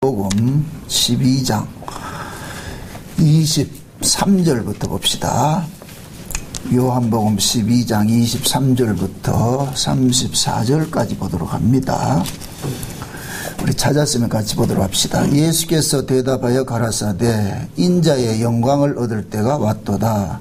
요한복음 12장 23절부터 봅시다. 요한복음 12장 23절부터 34절까지 보도록 합니다. 우리 찾았으면 같이 보도록 합시다. 예수께서 대답하여 가라사대 인자의 영광을 얻을 때가 왔도다.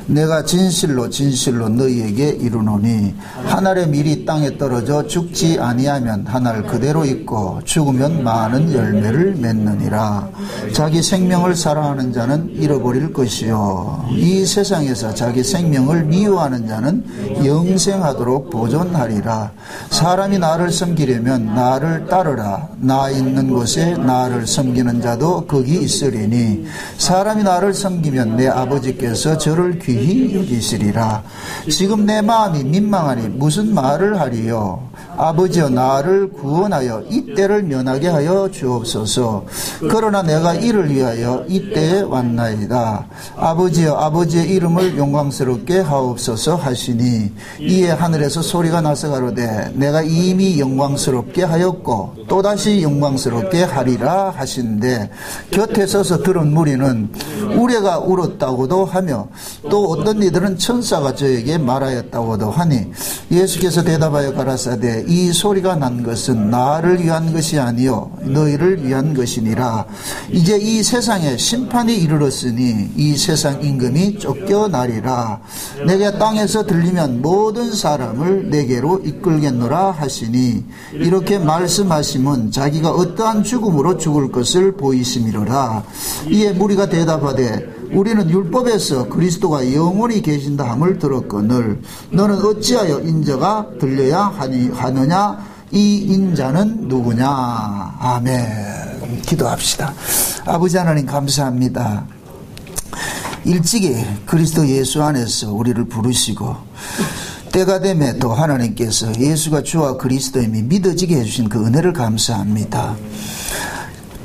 내가 진실로 진실로 너희에게 이르노니 한 알의 밀이 땅에 떨어져 죽지 아니하면 한 알 그대로 있고 죽으면 많은 열매를 맺느니라. 자기 생명을 사랑하는 자는 잃어버릴 것이요 이 세상에서 자기 생명을 미워하는 자는 영생하도록 보존하리라. 사람이 나를 섬기려면 나를 따르라. 나 있는 곳에 나를 섬기는 자도 거기 있으리니 사람이 나를 섬기면 내 아버지께서 저를 귀히 여기시리라. 지금 내 마음이 민망하니 무슨 말을 하리요. 아버지여 나를 구원하여 이 때를 면하게 하여 주옵소서. 그러나 내가 이를 위하여 이 때에 왔나이다. 아버지여 아버지의 이름을 영광스럽게 하옵소서 하시니 이에 하늘에서 소리가 나서 가로되 내가 이미 영광스럽게 하였고 또다시 영광스럽게 하리라 하신대 곁에 서서 들은 무리는 우레가 울었다고도 하며 또 어떤 이들은 천사가 저에게 말하였다고도 하니 예수께서 대답하여 가라사대 이 소리가 난 것은 나를 위한 것이 아니요 너희를 위한 것이니라. 이제 이 세상에 심판이 이르렀으니 이 세상 임금이 쫓겨나리라. 내게 땅에서 들리면 모든 사람을 내게로 이끌겠노라 하시니 이렇게 말씀하시면 자기가 어떠한 죽음으로 죽을 것을 보이심이로라. 이에 무리가 대답하되 우리는 율법에서 그리스도가 영원히 계신다 함을 들었거늘 너는 어찌하여 인자가 들려야 하느냐. 이 인자는 누구냐. 아멘. 기도합시다. 아버지 하나님 감사합니다. 일찍이 그리스도 예수 안에서 우리를 부르시고 때가 되면 또 하나님께서 예수가 주와 그리스도임이 믿어지게 해주신 그 은혜를 감사합니다.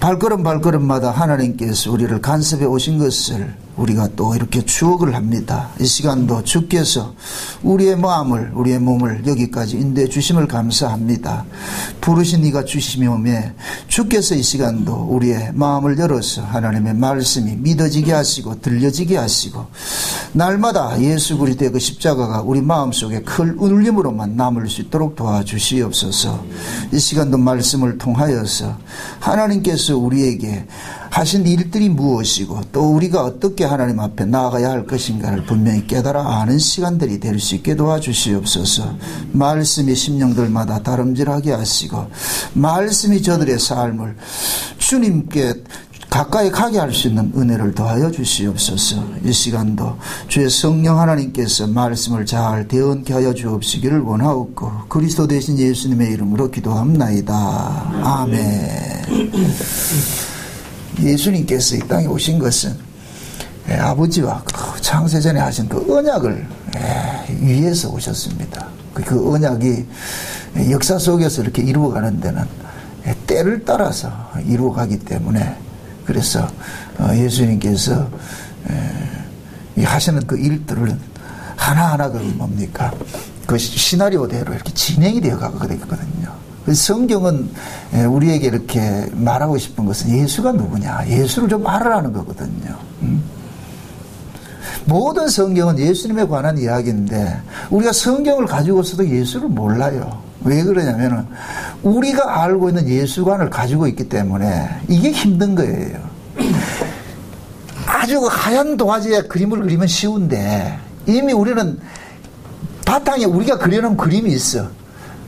발걸음 발걸음마다 하나님께서 우리를 간섭해 오신 것을 우리가 또 이렇게 추억을 합니다. 이 시간도 주께서 우리의 마음을 우리의 몸을 여기까지 인도해 주심을 감사합니다. 부르신 이가 주시며매 주께서 이 시간도 우리의 마음을 열어서 하나님의 말씀이 믿어지게 하시고 들려지게 하시고 날마다 예수 그리스도의 그 십자가가 우리 마음속에 큰 울림으로만 남을 수 있도록 도와주시옵소서. 이 시간도 말씀을 통하여서 하나님께서 우리에게 하신 일들이 무엇이고 또 우리가 어떻게 하나님 앞에 나아가야 할 것인가를 분명히 깨달아 아는 시간들이 될 수 있게 도와주시옵소서. 말씀이 심령들마다 다름질하게 하시고 말씀이 저들의 삶을 주님께 가까이 가게 할 수 있는 은혜를 더하여 주시옵소서. 이 시간도 주의 성령 하나님께서 말씀을 잘 대언케 하여 주옵시기를 원하옵고 그리스도 되신 예수님의 이름으로 기도합나이다. 아멘. 예수님께서 이 땅에 오신 것은 아버지와 창세전에 하신 그 언약을 위해서 오셨습니다. 그 언약이 역사 속에서 이렇게 이루어가는 데는 때를 따라서 이루어가기 때문에 그래서 예수님께서 하시는 그 일들을 하나하나 그 뭡니까? 그 시나리오대로 이렇게 진행이 되어 가거든요. 성경은 우리에게 이렇게 말하고 싶은 것은 예수가 누구냐, 예수를 좀 알아라는 거거든요. 모든 성경은 예수님에 관한 이야기인데 우리가 성경을 가지고서도 예수를 몰라요. 왜 그러냐면은 우리가 알고 있는 예수관을 가지고 있기 때문에 이게 힘든 거예요. 아주 하얀 도화지에 그림을 그리면 쉬운데 이미 우리는 바탕에 우리가 그려놓은 그림이 있어.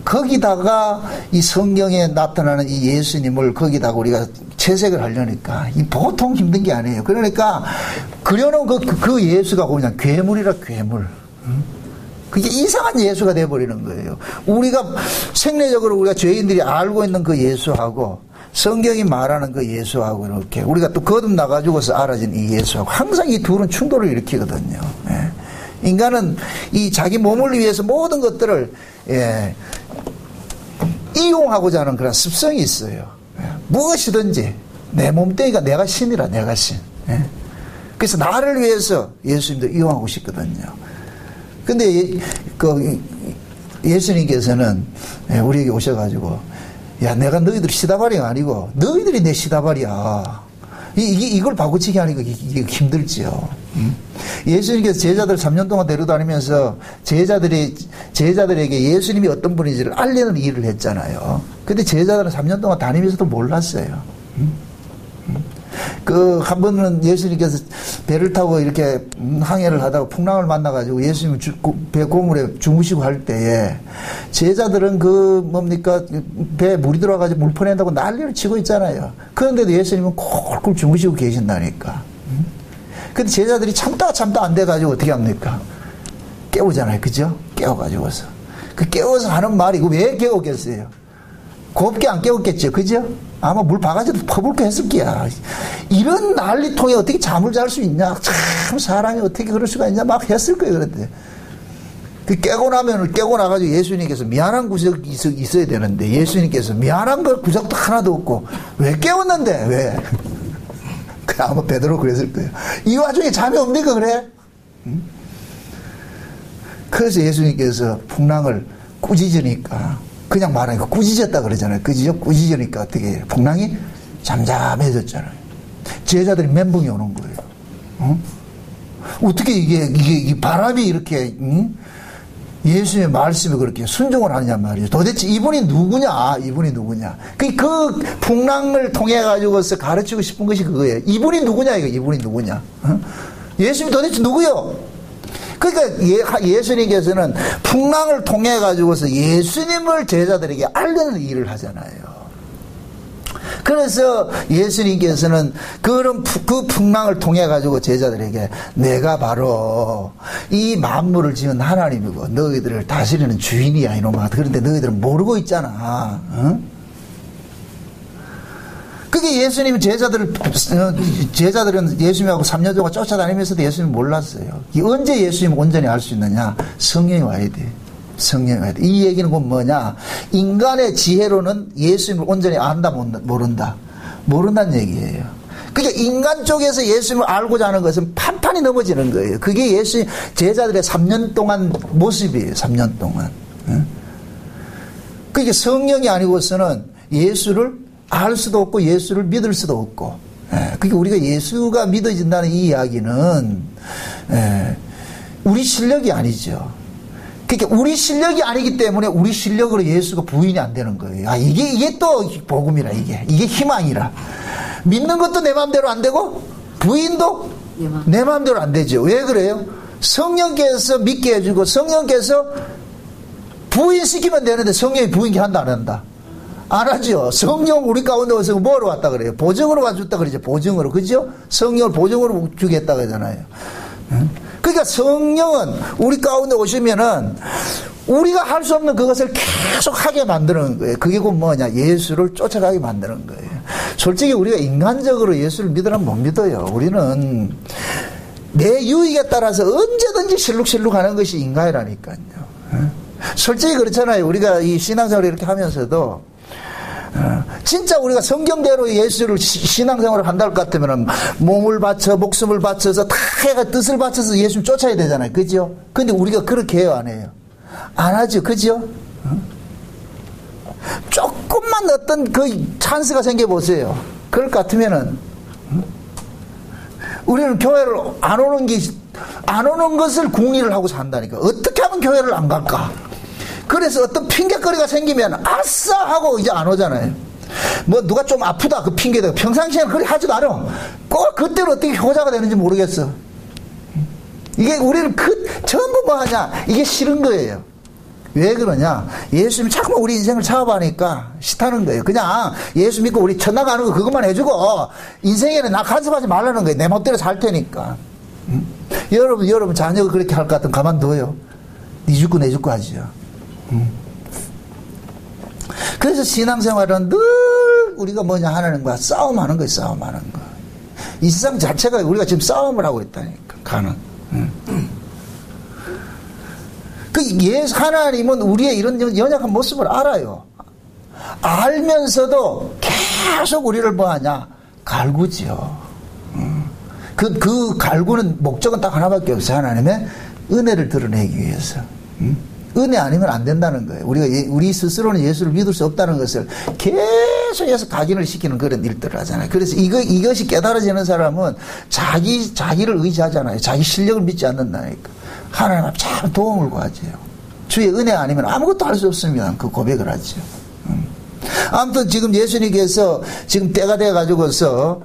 거기다가 이 성경에 나타나는 이 예수님을 거기다가 우리가 채색을 하려니까 이 보통 힘든 게 아니에요. 그러니까 그려놓은 그 예수가 그냥 괴물이라 괴물. 그게 이상한 예수가 돼버리는 거예요. 우리가 생리적으로 우리가 죄인들이 알고 있는 그 예수하고 성경이 말하는 그 예수하고 이렇게 우리가 또 거듭나가지고서 알아진 이 예수하고 항상 이 둘은 충돌을 일으키거든요. 인간은 이 자기 몸을 위해서 모든 것들을 이용하고자 하는 그런 습성이 있어요. 무엇이든지 내 몸뚱이가 내가 신이라 내가 신. 그래서 나를 위해서 예수님도 이용하고 싶거든요. 근데 예수님께서는 우리에게 오셔가지고 야, 내가 너희들 시다발이가 아니고 너희들이 내 시다발이야. 이걸 바꾸치기 하니까 이게 힘들지요. 예수님께서 제자들 3년 동안 데려다니면서 제자들에게 예수님이 어떤 분인지를 알리는 일을 했잖아요. 근데 제자들은 3년 동안 다니면서도 몰랐어요. 한 번은 예수님께서 배를 타고 이렇게 항해를 하다가 풍랑을 만나가지고 예수님이 배 고물에 주무시고 할 때에 제자들은 배에 물이 들어와가지고 물 퍼낸다고 난리를 치고 있잖아요. 그런데도 예수님은 콜콜 주무시고 계신다니까. 근데 제자들이 참다 안 돼가지고 어떻게 합니까? 깨우잖아요. 그죠? 깨워가지고서. 깨워서 하는 말이, 왜 깨웠겠어요? 곱게 안 깨웠겠죠. 그죠? 아마 물 바가지도 퍼볼까 했을 거야. 이런 난리통에 어떻게 잠을 잘 수 있냐. 참, 사람이 어떻게 그럴 수가 있냐. 막 했을 거예요. 그런데. 깨고 나가지고 예수님께서 미안한 구석이 있어야 되는데, 예수님께서 미안한 걸 구석도 하나도 없고, 왜 깨웠는데? 왜? 아마 베드로 그랬을 거예요. 이 와중에 잠이 옵니까, 그래? 그래서 예수님께서 풍랑을 꾸짖으니까, 그냥 말하니까 꾸짖었다 그러잖아요. 그죠? 꾸짖으니까 어떻게 해요? 풍랑이 잠잠해졌잖아요. 제자들이 멘붕이 오는 거예요. 어떻게 이게 바람이 이렇게, 예수의 말씀에 그렇게 순종을 하느냐 말이죠. 도대체 이분이 누구냐? 그 풍랑을 통해 가지고서 가르치고 싶은 것이 그거예요. 이분이 누구냐? 이분이 누구냐? 예수님이 도대체 누구요? 그러니까 예수님께서는 풍랑을 통해 가지고서 예수님을 제자들에게 알리는 일을 하잖아요. 그래서 예수님께서는 그 풍랑을 통해 가지고 제자들에게 내가 바로 이 만물을 지은 하나님이고 너희들을 다스리는 주인이야 이놈아. 그런데 너희들은 모르고 있잖아. 그게 예수님 제자들은 예수님하고 3년 동안 쫓아다니면서도 예수님 몰랐어요. 언제 예수님 온전히 알 수 있느냐? 성령이 와야 돼. 이 얘기는 뭐냐? 인간의 지혜로는 예수님을 온전히 안다, 모른다. 모른다는 얘기예요. 그러니까 인간 쪽에서 예수님을 알고자 하는 것은 판판이 넘어지는 거예요. 그게 예수님 제자들의 3년 동안 모습이에요. 3년 동안. 그게 성령이 아니고서는 예수를 알 수도 없고 예수를 믿을 수도 없고. 그러니까 우리가 예수가 믿어진다는 이 이야기는 우리 실력이 아니죠. 그러니까 우리 실력이 아니기 때문에 우리 실력으로 예수가 부인이 안 되는 거예요. 이게 또 복음이라, 이게 희망이라. 믿는 것도 내 마음대로 안 되고 부인도 내 마음대로 안 되죠. 왜 그래요? 성령께서 믿게 해주고 성령께서 부인시키면 되는데 성령이 부인기 한다 안 한다? 안 하죠. 성령 우리 가운데 와서 뭐로 왔다 그래요? 보증으로 와줬다 그러죠. 보증으로. 그죠? 성령을 보증으로 주겠다 그러잖아요. 그러니까 성령은 우리 가운데 오시면은 우리가 할 수 없는 그것을 계속 하게 만드는 거예요. 그게 곧 뭐냐? 예수를 쫓아가게 만드는 거예요. 솔직히 우리가 인간적으로 예수를 믿으라면 못 믿어요. 우리는 내 유익에 따라서 언제든지 실룩실룩 하는 것이 인간이라니까요. 솔직히 그렇잖아요. 우리가 이 신앙생활을 이렇게 하면서도 진짜 우리가 성경대로 예수를 신앙생활을 한다고 같으면 몸을 바쳐 목숨을 바쳐서 다 해가 뜻을 바쳐서 예수 쫓아야 되잖아요. 그죠? 근데 우리가 그렇게 해요? 안 해요? 안 하죠. 그죠? 조금만 어떤 그 찬스가 생겨보세요. 그럴 것 같으면은 우리는 교회를 안 오는 것을 궁리를 하고 산다니까. 어떻게 하면 교회를 안 갈까? 그래서 어떤 핑계거리가 생기면 아싸 하고 이제 안 오잖아요. 뭐 누가 좀 아프다 그 핑계대고 평상시에는 그렇게 하지도 않아. 꼭 그때는 어떻게 효자가 되는지 모르겠어. 이게 우리는 전부 뭐 하냐 이게 싫은 거예요. 왜 그러냐? 예수님이 자꾸 우리 인생을 차업하니까 싫다는 거예요. 그냥 예수 믿고 우리 천당 가는 거 그것만 해주고 인생에는 나 간섭하지 말라는 거예요. 내 멋대로 살 테니까. 여러분 자녀가 그렇게 할 것 같으면 가만둬요. 네 죽고 내 죽고 하지요. 그래서 신앙생활은 늘 우리가 뭐냐 하나님과 싸움하는 거예요. 싸움하는 거. 이 세상 자체가 우리가 지금 싸움을 하고 있다니까. 가는. 하나님은 우리의 이런 연약한 모습을 알아요. 알면서도 계속 우리를 뭐하냐 갈구지요. 그 갈구는 목적은 딱 하나밖에 없어요. 하나님의 은혜를 드러내기 위해서. 은혜 아니면 안 된다는 거예요. 우리 스스로는 예수를 믿을 수 없다는 것을 계속해서 각인을 시키는 그런 일들을 하잖아요. 그래서 이것이 깨달아지는 사람은 자기를 의지하잖아요. 자기 실력을 믿지 않는다니까. 하나님 앞에 참 도움을 구하지요. 주의 은혜 아니면 아무것도 할 수 없습니다. 그 고백을 하죠. 아무튼 지금 예수님께서 지금 때가 돼가지고서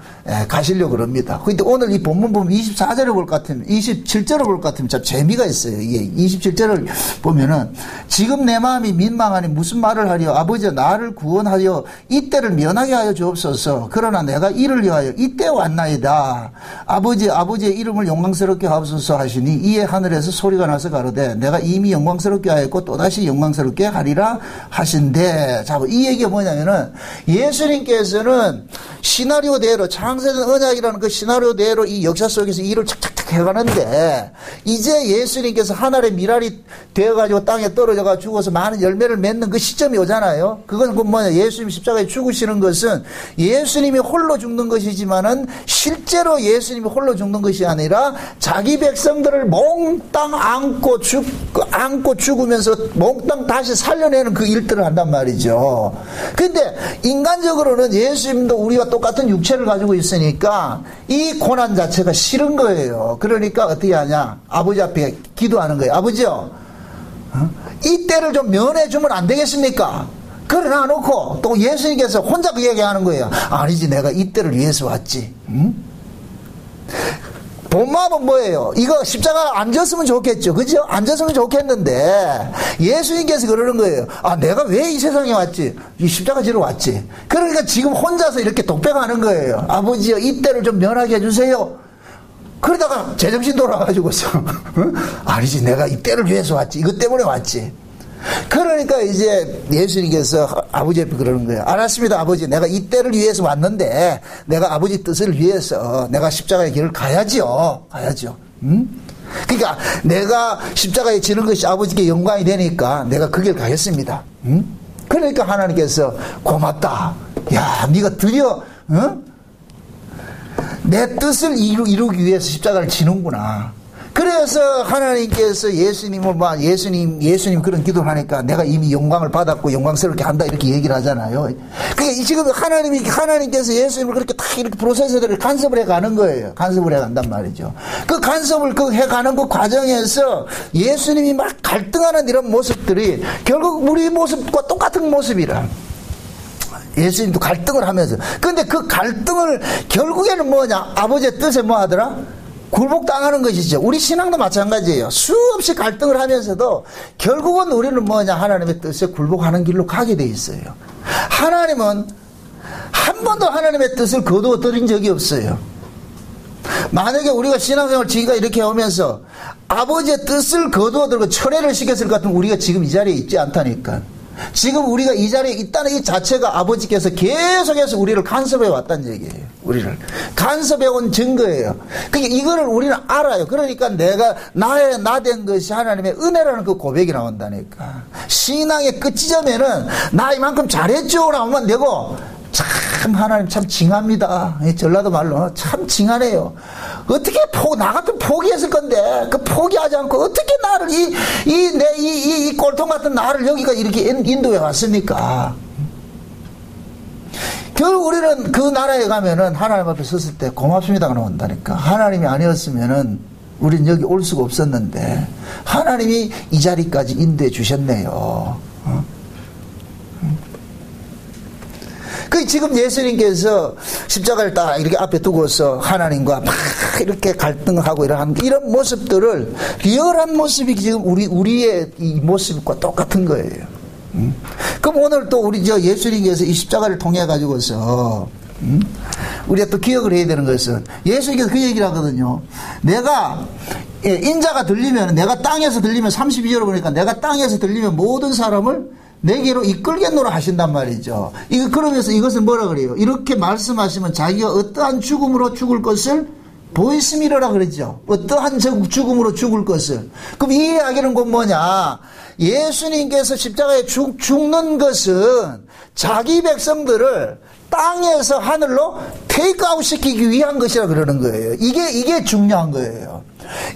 가시려고 그럽니다. 근데 오늘 이 본문 보면 24절을 볼 것 같으면, 27절을 볼 것 같으면 참 재미가 있어요. 이게 27절을 보면은 지금 내 마음이 민망하니 무슨 말을 하려. 아버지 나를 구원하여 이때를 면하게 하여 주옵소서. 그러나 내가 이를 위하여 이때 왔나이다. 아버지의 이름을 영광스럽게 하옵소서 하시니 이에 하늘에서 소리가 나서 가로되 내가 이미 영광스럽게 하였고 또다시 영광스럽게 하리라 하신대. 자, 이 얘기가 뭐냐면은 예수님께서는 시나리오대로 창세전 언약이라는 그 시나리오대로 이 역사 속에서 일을 착착착 해가는데 이제 예수님께서 하늘의 미랄이 되어가지고 땅에 떨어져가 죽어서 많은 열매를 맺는 그 시점이 오잖아요. 그건 그 뭐냐, 예수님 십자가에 죽으시는 것은 예수님이 홀로 죽는 것이지만은 실제로 예수님이 홀로 죽는 것이 아니라 자기 백성들을 몽땅 안고 죽으면서 몽땅 다시 살려내는 그 일들을 한단 말이죠. 근데 인간적으로는 예수님도 우리와 똑같은 육체를 가지고 있으니까 이 고난 자체가 싫은 거예요. 그러니까 어떻게 하냐, 아버지 앞에 기도하는 거예요. 아버지요, 이 때를 좀 면해주면 안 되겠습니까? 그러나 놓고 또 예수님께서 혼자 그 얘기하는 거예요. 아니지, 내가 이 때를 위해서 왔지. 본 마음은 뭐예요? 이거 십자가 안 졌으면 좋겠죠. 그죠? 안 졌으면 좋겠는데 예수님께서 그러는 거예요. 아, 내가 왜 이 세상에 왔지? 이 십자가 지러 왔지. 그러니까 지금 혼자서 이렇게 독백하는 거예요. 아버지요, 이 때를 좀 면하게 해주세요. 그러다가 제정신 돌아가지고서 아니지, 내가 이 때를 위해서 왔지. 이것 때문에 왔지. 그러니까 이제 예수님께서 아버지 앞에 그러는 거예요. 알았습니다, 아버지. 내가 이 때를 위해서 왔는데 내가 아버지 뜻을 위해서 내가 십자가의 길을 가야죠. 그러니까 내가 십자가에 지는 것이 아버지께 영광이 되니까 내가 그 길 가겠습니다. 그러니까 하나님께서 고맙다. 야, 네가 드디어 내 뜻을 이루기 위해서 십자가를 지는구나. 그래서 하나님께서 예수님 그런 기도를 하니까 내가 이미 영광을 받았고 영광스럽게 한다 이렇게 얘기를 하잖아요. 그러니까 지금 하나님께서 예수님을 그렇게 다 이렇게 프로세스들을 간섭을 해 가는 거예요. 간섭을 해 간단 말이죠. 그 간섭을 해 가는 그 과정에서 예수님이 막 갈등하는 이런 모습들이 결국 우리 모습과 똑같은 모습이라. 예수님도 갈등을 하면서. 근데 그 갈등을 결국에는 뭐냐? 아버지의 뜻에 뭐 하더라? 굴복당하는 것이죠. 우리 신앙도 마찬가지예요. 수없이 갈등을 하면서도 결국은 우리는 뭐냐, 하나님의 뜻에 굴복하는 길로 가게 돼 있어요. 하나님은 한 번도 하나님의 뜻을 거두어 들인 적이 없어요. 만약에 우리가 신앙생활 지기가 이렇게 오면서 아버지의 뜻을 거두어 들고 철회를 시켰을 것 같으면 우리가 지금 이 자리에 있지 않다니까. 지금 우리가 이 자리에 있다는 이 자체가 아버지께서 계속해서 우리를 간섭해 왔다는 얘기예요. 우리를 간섭해 온 증거예요. 그러니까 이거를 우리는 알아요. 그러니까 내가 나 된 것이 하나님의 은혜라는 그 고백이 나온다니까. 신앙의 끝지점에는 나 이만큼 잘했죠 나오면 되고, 참 하나님 참 징합니다. 전라도 말로 참 징하네요. 어떻게 나 같은 포기했을 건데 그 포기하지 않고 어떻게 나를 이 꼴통 같은 나를 여기가 이렇게 인도해 왔습니까? 결국 우리는 그 나라에 가면은 하나님 앞에 섰을 때 고맙습니다가 나온다니까. 하나님이 아니었으면은 우린 여기 올 수가 없었는데 하나님이 이 자리까지 인도해 주셨네요. 그 지금 예수님께서 십자가를 딱 이렇게 앞에 두고서 하나님과 막 이렇게 갈등하고 이런 모습들을, 리얼한 모습이 지금 우리의 이 모습과 똑같은 거예요. 그럼 오늘 또 우리 예수님께서 이 십자가를 통해 가지고서 우리가 또 기억을 해야 되는 것은, 예수님께서 그 얘기를 하거든요. 내가 인자가 들리면, 내가 땅에서 들리면 32절을 보니까 내가 땅에서 들리면 모든 사람을 내게로 이끌겠노라 하신단 말이죠. 그러면서 이것을 뭐라 그래요? 이렇게 말씀하시면 자기가 어떠한 죽음으로 죽을 것을 보이심이라 그러죠. 어떠한 죽음으로 죽을 것을. 그럼 이 이야기는 곧 뭐냐? 예수님께서 십자가에 죽는 것은 자기 백성들을 땅에서 하늘로 테이크아웃 시키기 위한 것이라 그러는 거예요. 이게 중요한 거예요.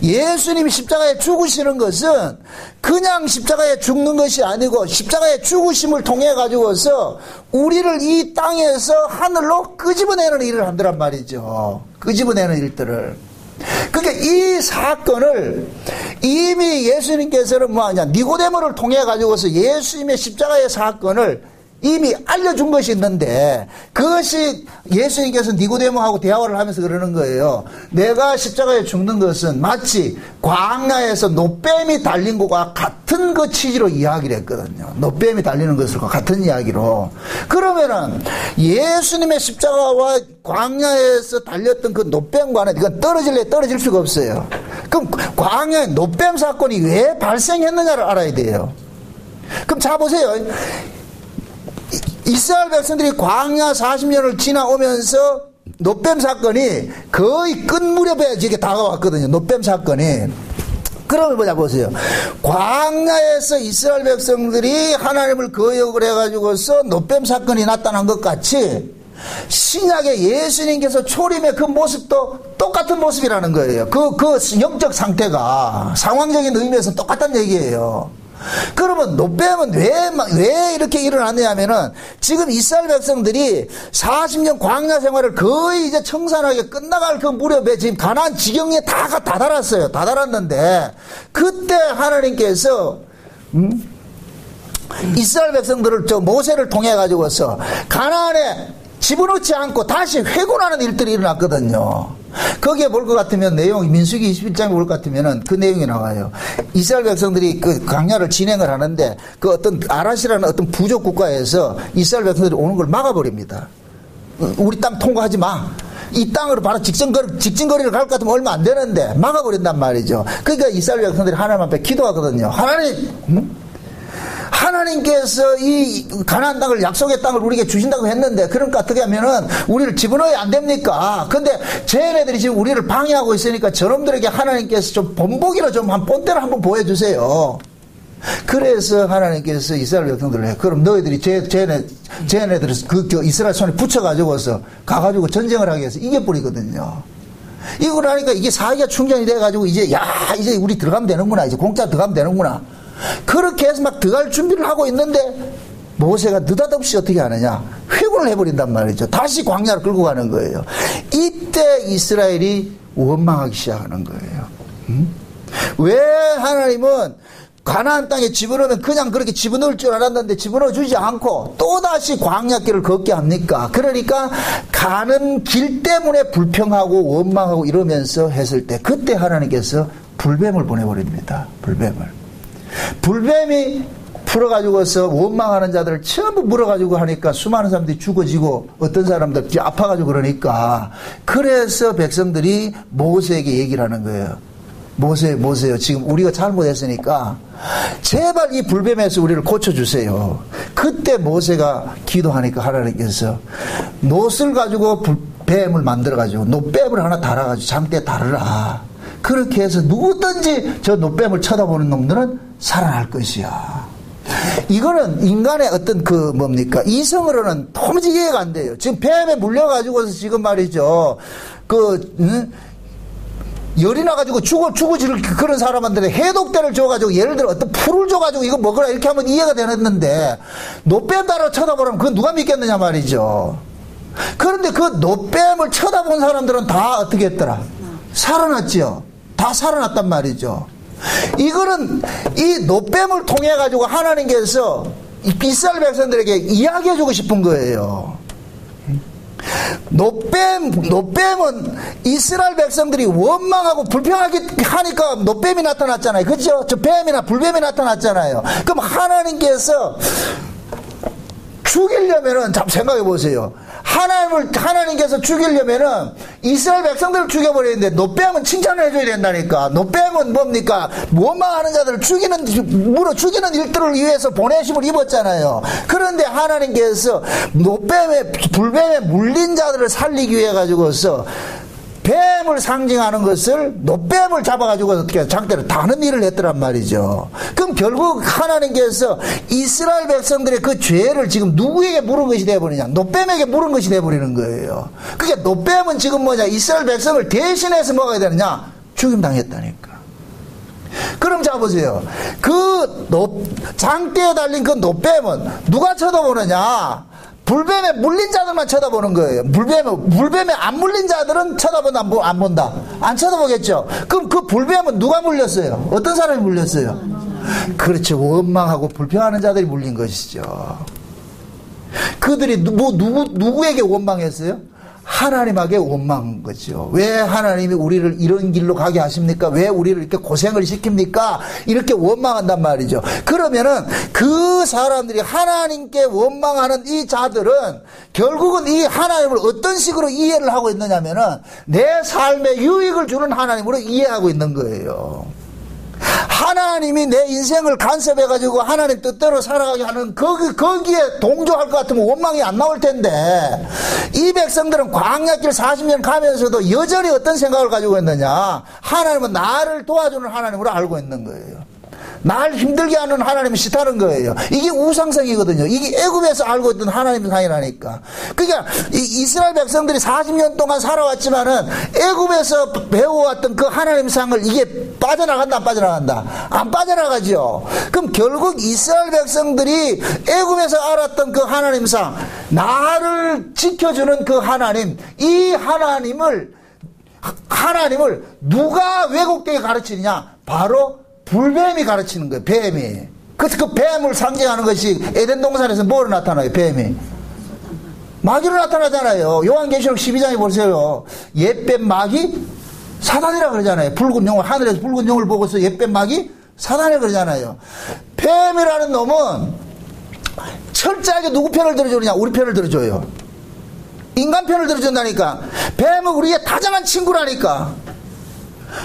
예수님이 십자가에 죽으시는 것은 그냥 십자가에 죽는 것이 아니고 십자가에 죽으심을 통해 가지고서 우리를 이 땅에서 하늘로 끄집어내는 일을 한다란 말이죠. 끄집어내는 일들을. 그러니까 이 사건을 이미 예수님께서는 뭐하냐, 니고데모를 통해 가지고서 예수님의 십자가의 사건을 이미 알려준 것이 있는데, 그것이 예수님께서 니고데모하고 대화를 하면서 그러는 거예요. 내가 십자가에 죽는 것은 마치 광야에서 노뱀이 달린 것과 같은 그 취지로 이야기를 했거든요. 노뱀이 달리는 것과 같은 이야기로. 그러면은 예수님의 십자가와 광야에서 달렸던 그 노뱀과는 이건 떨어질 수가 없어요. 그럼 광야의 노뱀 사건이 왜 발생했느냐를 알아야 돼요. 그럼 자 보세요. 이스라엘 백성들이 광야 40년을 지나오면서 노뱀 사건이 거의 끝 무렵에 이렇게 다가왔거든요. 노뱀 사건이. 그러면 뭐냐 보세요. 광야에서 이스라엘 백성들이 하나님을 거역을 해가지고서 노뱀 사건이 나타난 것 같이 신약의 예수님께서 초림의 그 모습도 똑같은 모습이라는 거예요. 그 영적 상태가 상황적인 의미에서 똑같다는 얘기예요. 그러면 노뱀은 왜 이렇게 일어났냐면은 지금 이스라엘 백성들이 40년 광야 생활을 거의 이제 청산하게 끝나갈 그 무렵에 지금 가나안 지경에 다 달았어요. 다 달았는데 그때 하나님께서 이스라엘 백성들을 모세를 통해 가지고서 가나안에 집어넣지 않고 다시 회군하는 일들이 일어났거든요. 거기에 볼 것 같으면 내용, 민수기 21장에 볼 것 같으면은 그 내용이 나와요. 이스라엘 백성들이 그 광야를 진행을 하는데 그 어떤 아라시라는 어떤 부족 국가에서 이스라엘 백성들이 오는 걸 막아버립니다. 우리 땅 통과하지 마. 이 땅으로 바로 직진거리를 갈 것 같으면 얼마 안 되는데 막아버린단 말이죠. 그러니까 이스라엘 백성들이 하나님 앞에 기도하거든요. 하나님께서 이 가나안 땅을, 약속의 땅을 우리에게 주신다고 했는데, 그러니까 어떻게 하면은 우리를 집어넣어야 안 됩니까? 근데 쟤네들이 지금 우리를 방해하고 있으니까 저놈들에게 하나님께서 좀 본보기로 좀 한 본때를 한번 보여주세요. 그래서 하나님께서 이스라엘 백성들을 해. 그럼 너희들이 쟤네들을 이스라엘 손에 붙여가지고서 가가지고 전쟁을 하게 해서 이겨버리거든요. 이걸 하니까 이게 사기가 충전이 돼가지고 이제 우리 들어가면 되는구나. 이제 공짜 들어가면 되는구나. 그렇게 해서 막 들어갈 준비를 하고 있는데 모세가 느닷없이 어떻게 하느냐, 회군을 해버린단 말이죠. 다시 광야를 끌고 가는 거예요. 이때 이스라엘이 원망하기 시작하는 거예요. 왜 하나님은 가나안 땅에 집어넣으면 그냥 그렇게 집어넣을 줄 알았는데 집어넣어 주지 않고 또다시 광야길을 걷게 합니까? 그러니까 가는 길 때문에 불평하고 원망하고 이러면서 했을 때 그때 하나님께서 불뱀을 보내버립니다. 불뱀이 풀어가지고서 원망하는 자들을 전부 물어가지고 하니까 수많은 사람들이 죽어지고 어떤 사람들 아파가지고 그러니까, 그래서 백성들이 모세에게 얘기를 하는 거예요. 모세요. 지금 우리가 잘못했으니까 제발 이 불뱀에서 우리를 고쳐주세요. 그때 모세가 기도하니까 하나님께서 놋을 가지고 뱀을 만들어가지고 놋뱀을 하나 달아가지고 장대에 달으라. 그렇게 해서 누구든지 저 놋뱀을 쳐다보는 놈들은 살아날 것이야. 이거는 인간의 어떤 이성으로는 도무지 이해가 안 돼요. 지금 뱀에 물려가지고서 지금 말이죠. 열이 나가지고 죽어질 그런 사람한테 해독제를 줘가지고 예를 들어 어떤 풀을 줘가지고 이거 먹으라 이렇게 하면 이해가 되는데 놋뱀 따라 쳐다보면 그건 누가 믿겠느냐 말이죠. 그런데 그 놋뱀을 쳐다본 사람들은 다 어떻게 했더라? 살아났지요. 다 살아났단 말이죠. 이거는 이 놋뱀을 통해 가지고 하나님께서 이스라엘 백성들에게 이야기해주고 싶은 거예요. 놋뱀은 이스라엘 백성들이 원망하고 불평하게 하니까 놋뱀이 나타났잖아요. 그죠? 저 뱀이나 불뱀이 나타났잖아요. 그럼 하나님께서 죽이려면은, 잠 생각해 보세요. 하나님께서 죽이려면은 이스라엘 백성들을 죽여버리는데 놋뱀은 칭찬을 해줘야 된다니까. 놋뱀은 뭡니까? 원망하는 자들을 죽이는 일들을 위해서 보내심을 입었잖아요. 그런데 하나님께서 불뱀에 물린 자들을 살리기 위해 가지고서 뱀을 상징하는 것을 놋뱀을 잡아가지고 어떻게 장대를 다는 일을 했더란 말이죠. 그럼 결국 하나님께서 이스라엘 백성들의 그 죄를 지금 누구에게 물은 것이 되어버리냐? 놋뱀에게 물은 것이 되어버리는 거예요. 그러니까 놋뱀은 지금 이스라엘 백성을 대신해서 뭐가 되느냐? 죽임당했다니까. 그럼 자 보세요. 그 장대에 달린 그 노뱀은 누가 쳐다보느냐? 불뱀에 물린 자들만 쳐다보는 거예요. 불뱀에 안 물린 자들은 쳐다본다, 안 본다? 안 쳐다보겠죠? 그럼 그 불뱀은 누가 물렸어요? 어떤 사람이 물렸어요? 그렇죠. 원망하고 불평하는 자들이 물린 것이죠. 그들이 누구에게 원망했어요? 하나님에게 원망한 거죠. 왜 하나님이 우리를 이런 길로 가게 하십니까? 왜 우리를 이렇게 고생을 시킵니까? 이렇게 원망한단 말이죠. 그러면은 그 사람들이 하나님께 원망하는 이 자들은 결국은 이 하나님을 어떤 식으로 이해를 하고 있느냐면은 내 삶에 유익을 주는 하나님으로 이해하고 있는 거예요. 하나님이 내 인생을 간섭해가지고 하나님 뜻대로 살아가게 하는 거기에 동조할 것 같으면 원망이 안 나올 텐데, 이 백성들은 광야길 40년 가면서도 여전히 어떤 생각을 가지고 있느냐? 하나님은 나를 도와주는 하나님으로 알고 있는 거예요. 날 힘들게 하는 하나님이 싫다는 거예요. 이게 우상성이거든요. 이게 애굽에서 알고 있던 하나님의 상이라니까. 그러니까 이스라엘 백성들이 40년 동안 살아왔지만은 애굽에서 배워왔던 그 하나님의 상을 이게 빠져나간다, 안 빠져나간다? 안 빠져나가죠. 그럼 결국 이스라엘 백성들이 애굽에서 알았던 그 하나님의 상, 나를 지켜주는 그 하나님, 이 하나님을 누가 왜곡되게 가르치느냐? 바로 불뱀이 가르치는 거예요. 뱀이. 그래서 그 뱀을 상징하는 것이 에덴 동산에서 뭐로 나타나요? 뱀이 마귀로 나타나잖아요. 요한계시록 12장에 보세요. 옛뱀 마귀 사단이라 그러잖아요. 붉은 용을, 하늘에서 붉은 용을 보고서 옛뱀 마귀 사단이라 그러잖아요. 뱀이라는 놈은 철저하게 누구 편을 들어주느냐? 우리 편을 들어줘요. 인간 편을 들어준다니까. 뱀은 우리의 다정한 친구라니까.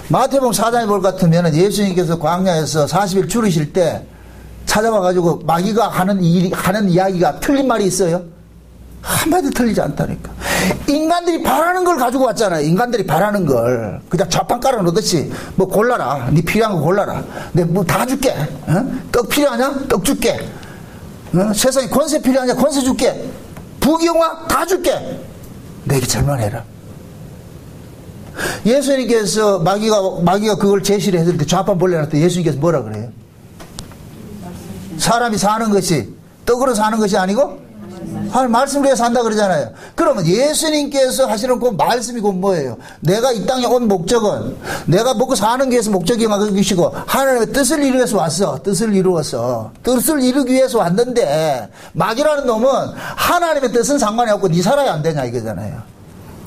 마태복음 4장에 볼 것 같으면 예수님께서 광야에서 40일 줄이실 때 찾아와가지고 마귀가 하는 이야기가 틀린 말이 있어요? 한마디도 틀리지 않다니까. 인간들이 바라는 걸 가지고 왔잖아요. 인간들이 바라는 걸. 그냥 좌판 깔아 놓듯이 뭐 골라라. 네 필요한 거 골라라. 내가 뭐 다 줄게. 떡 필요하냐? 떡 줄게. 세상에 권세 필요하냐? 권세 줄게. 부귀영화 다 줄게. 내게 잘만 해라. 예수님께서 마귀가 그걸 제시를 했을 때 좌판 벌려놨을 때 예수님께서 뭐라 그래요? 사람이 사는 것이 떡으로 사는 것이 아니고 하나님 말씀으로 해서 산다 그러잖아요. 그러면 예수님께서 하시는 그 말씀이 곧 뭐예요? 내가 이 땅에 온 목적은 내가 먹고 사는 게 위해서 목적이 것이고 하나님의 뜻을 이루기 위해서 왔어. 뜻을 이루어서 뜻을 이루기 위해서 왔는데 마귀라는 놈은 하나님의 뜻은 상관이 없고 네 살아야 안 되냐 이거잖아요.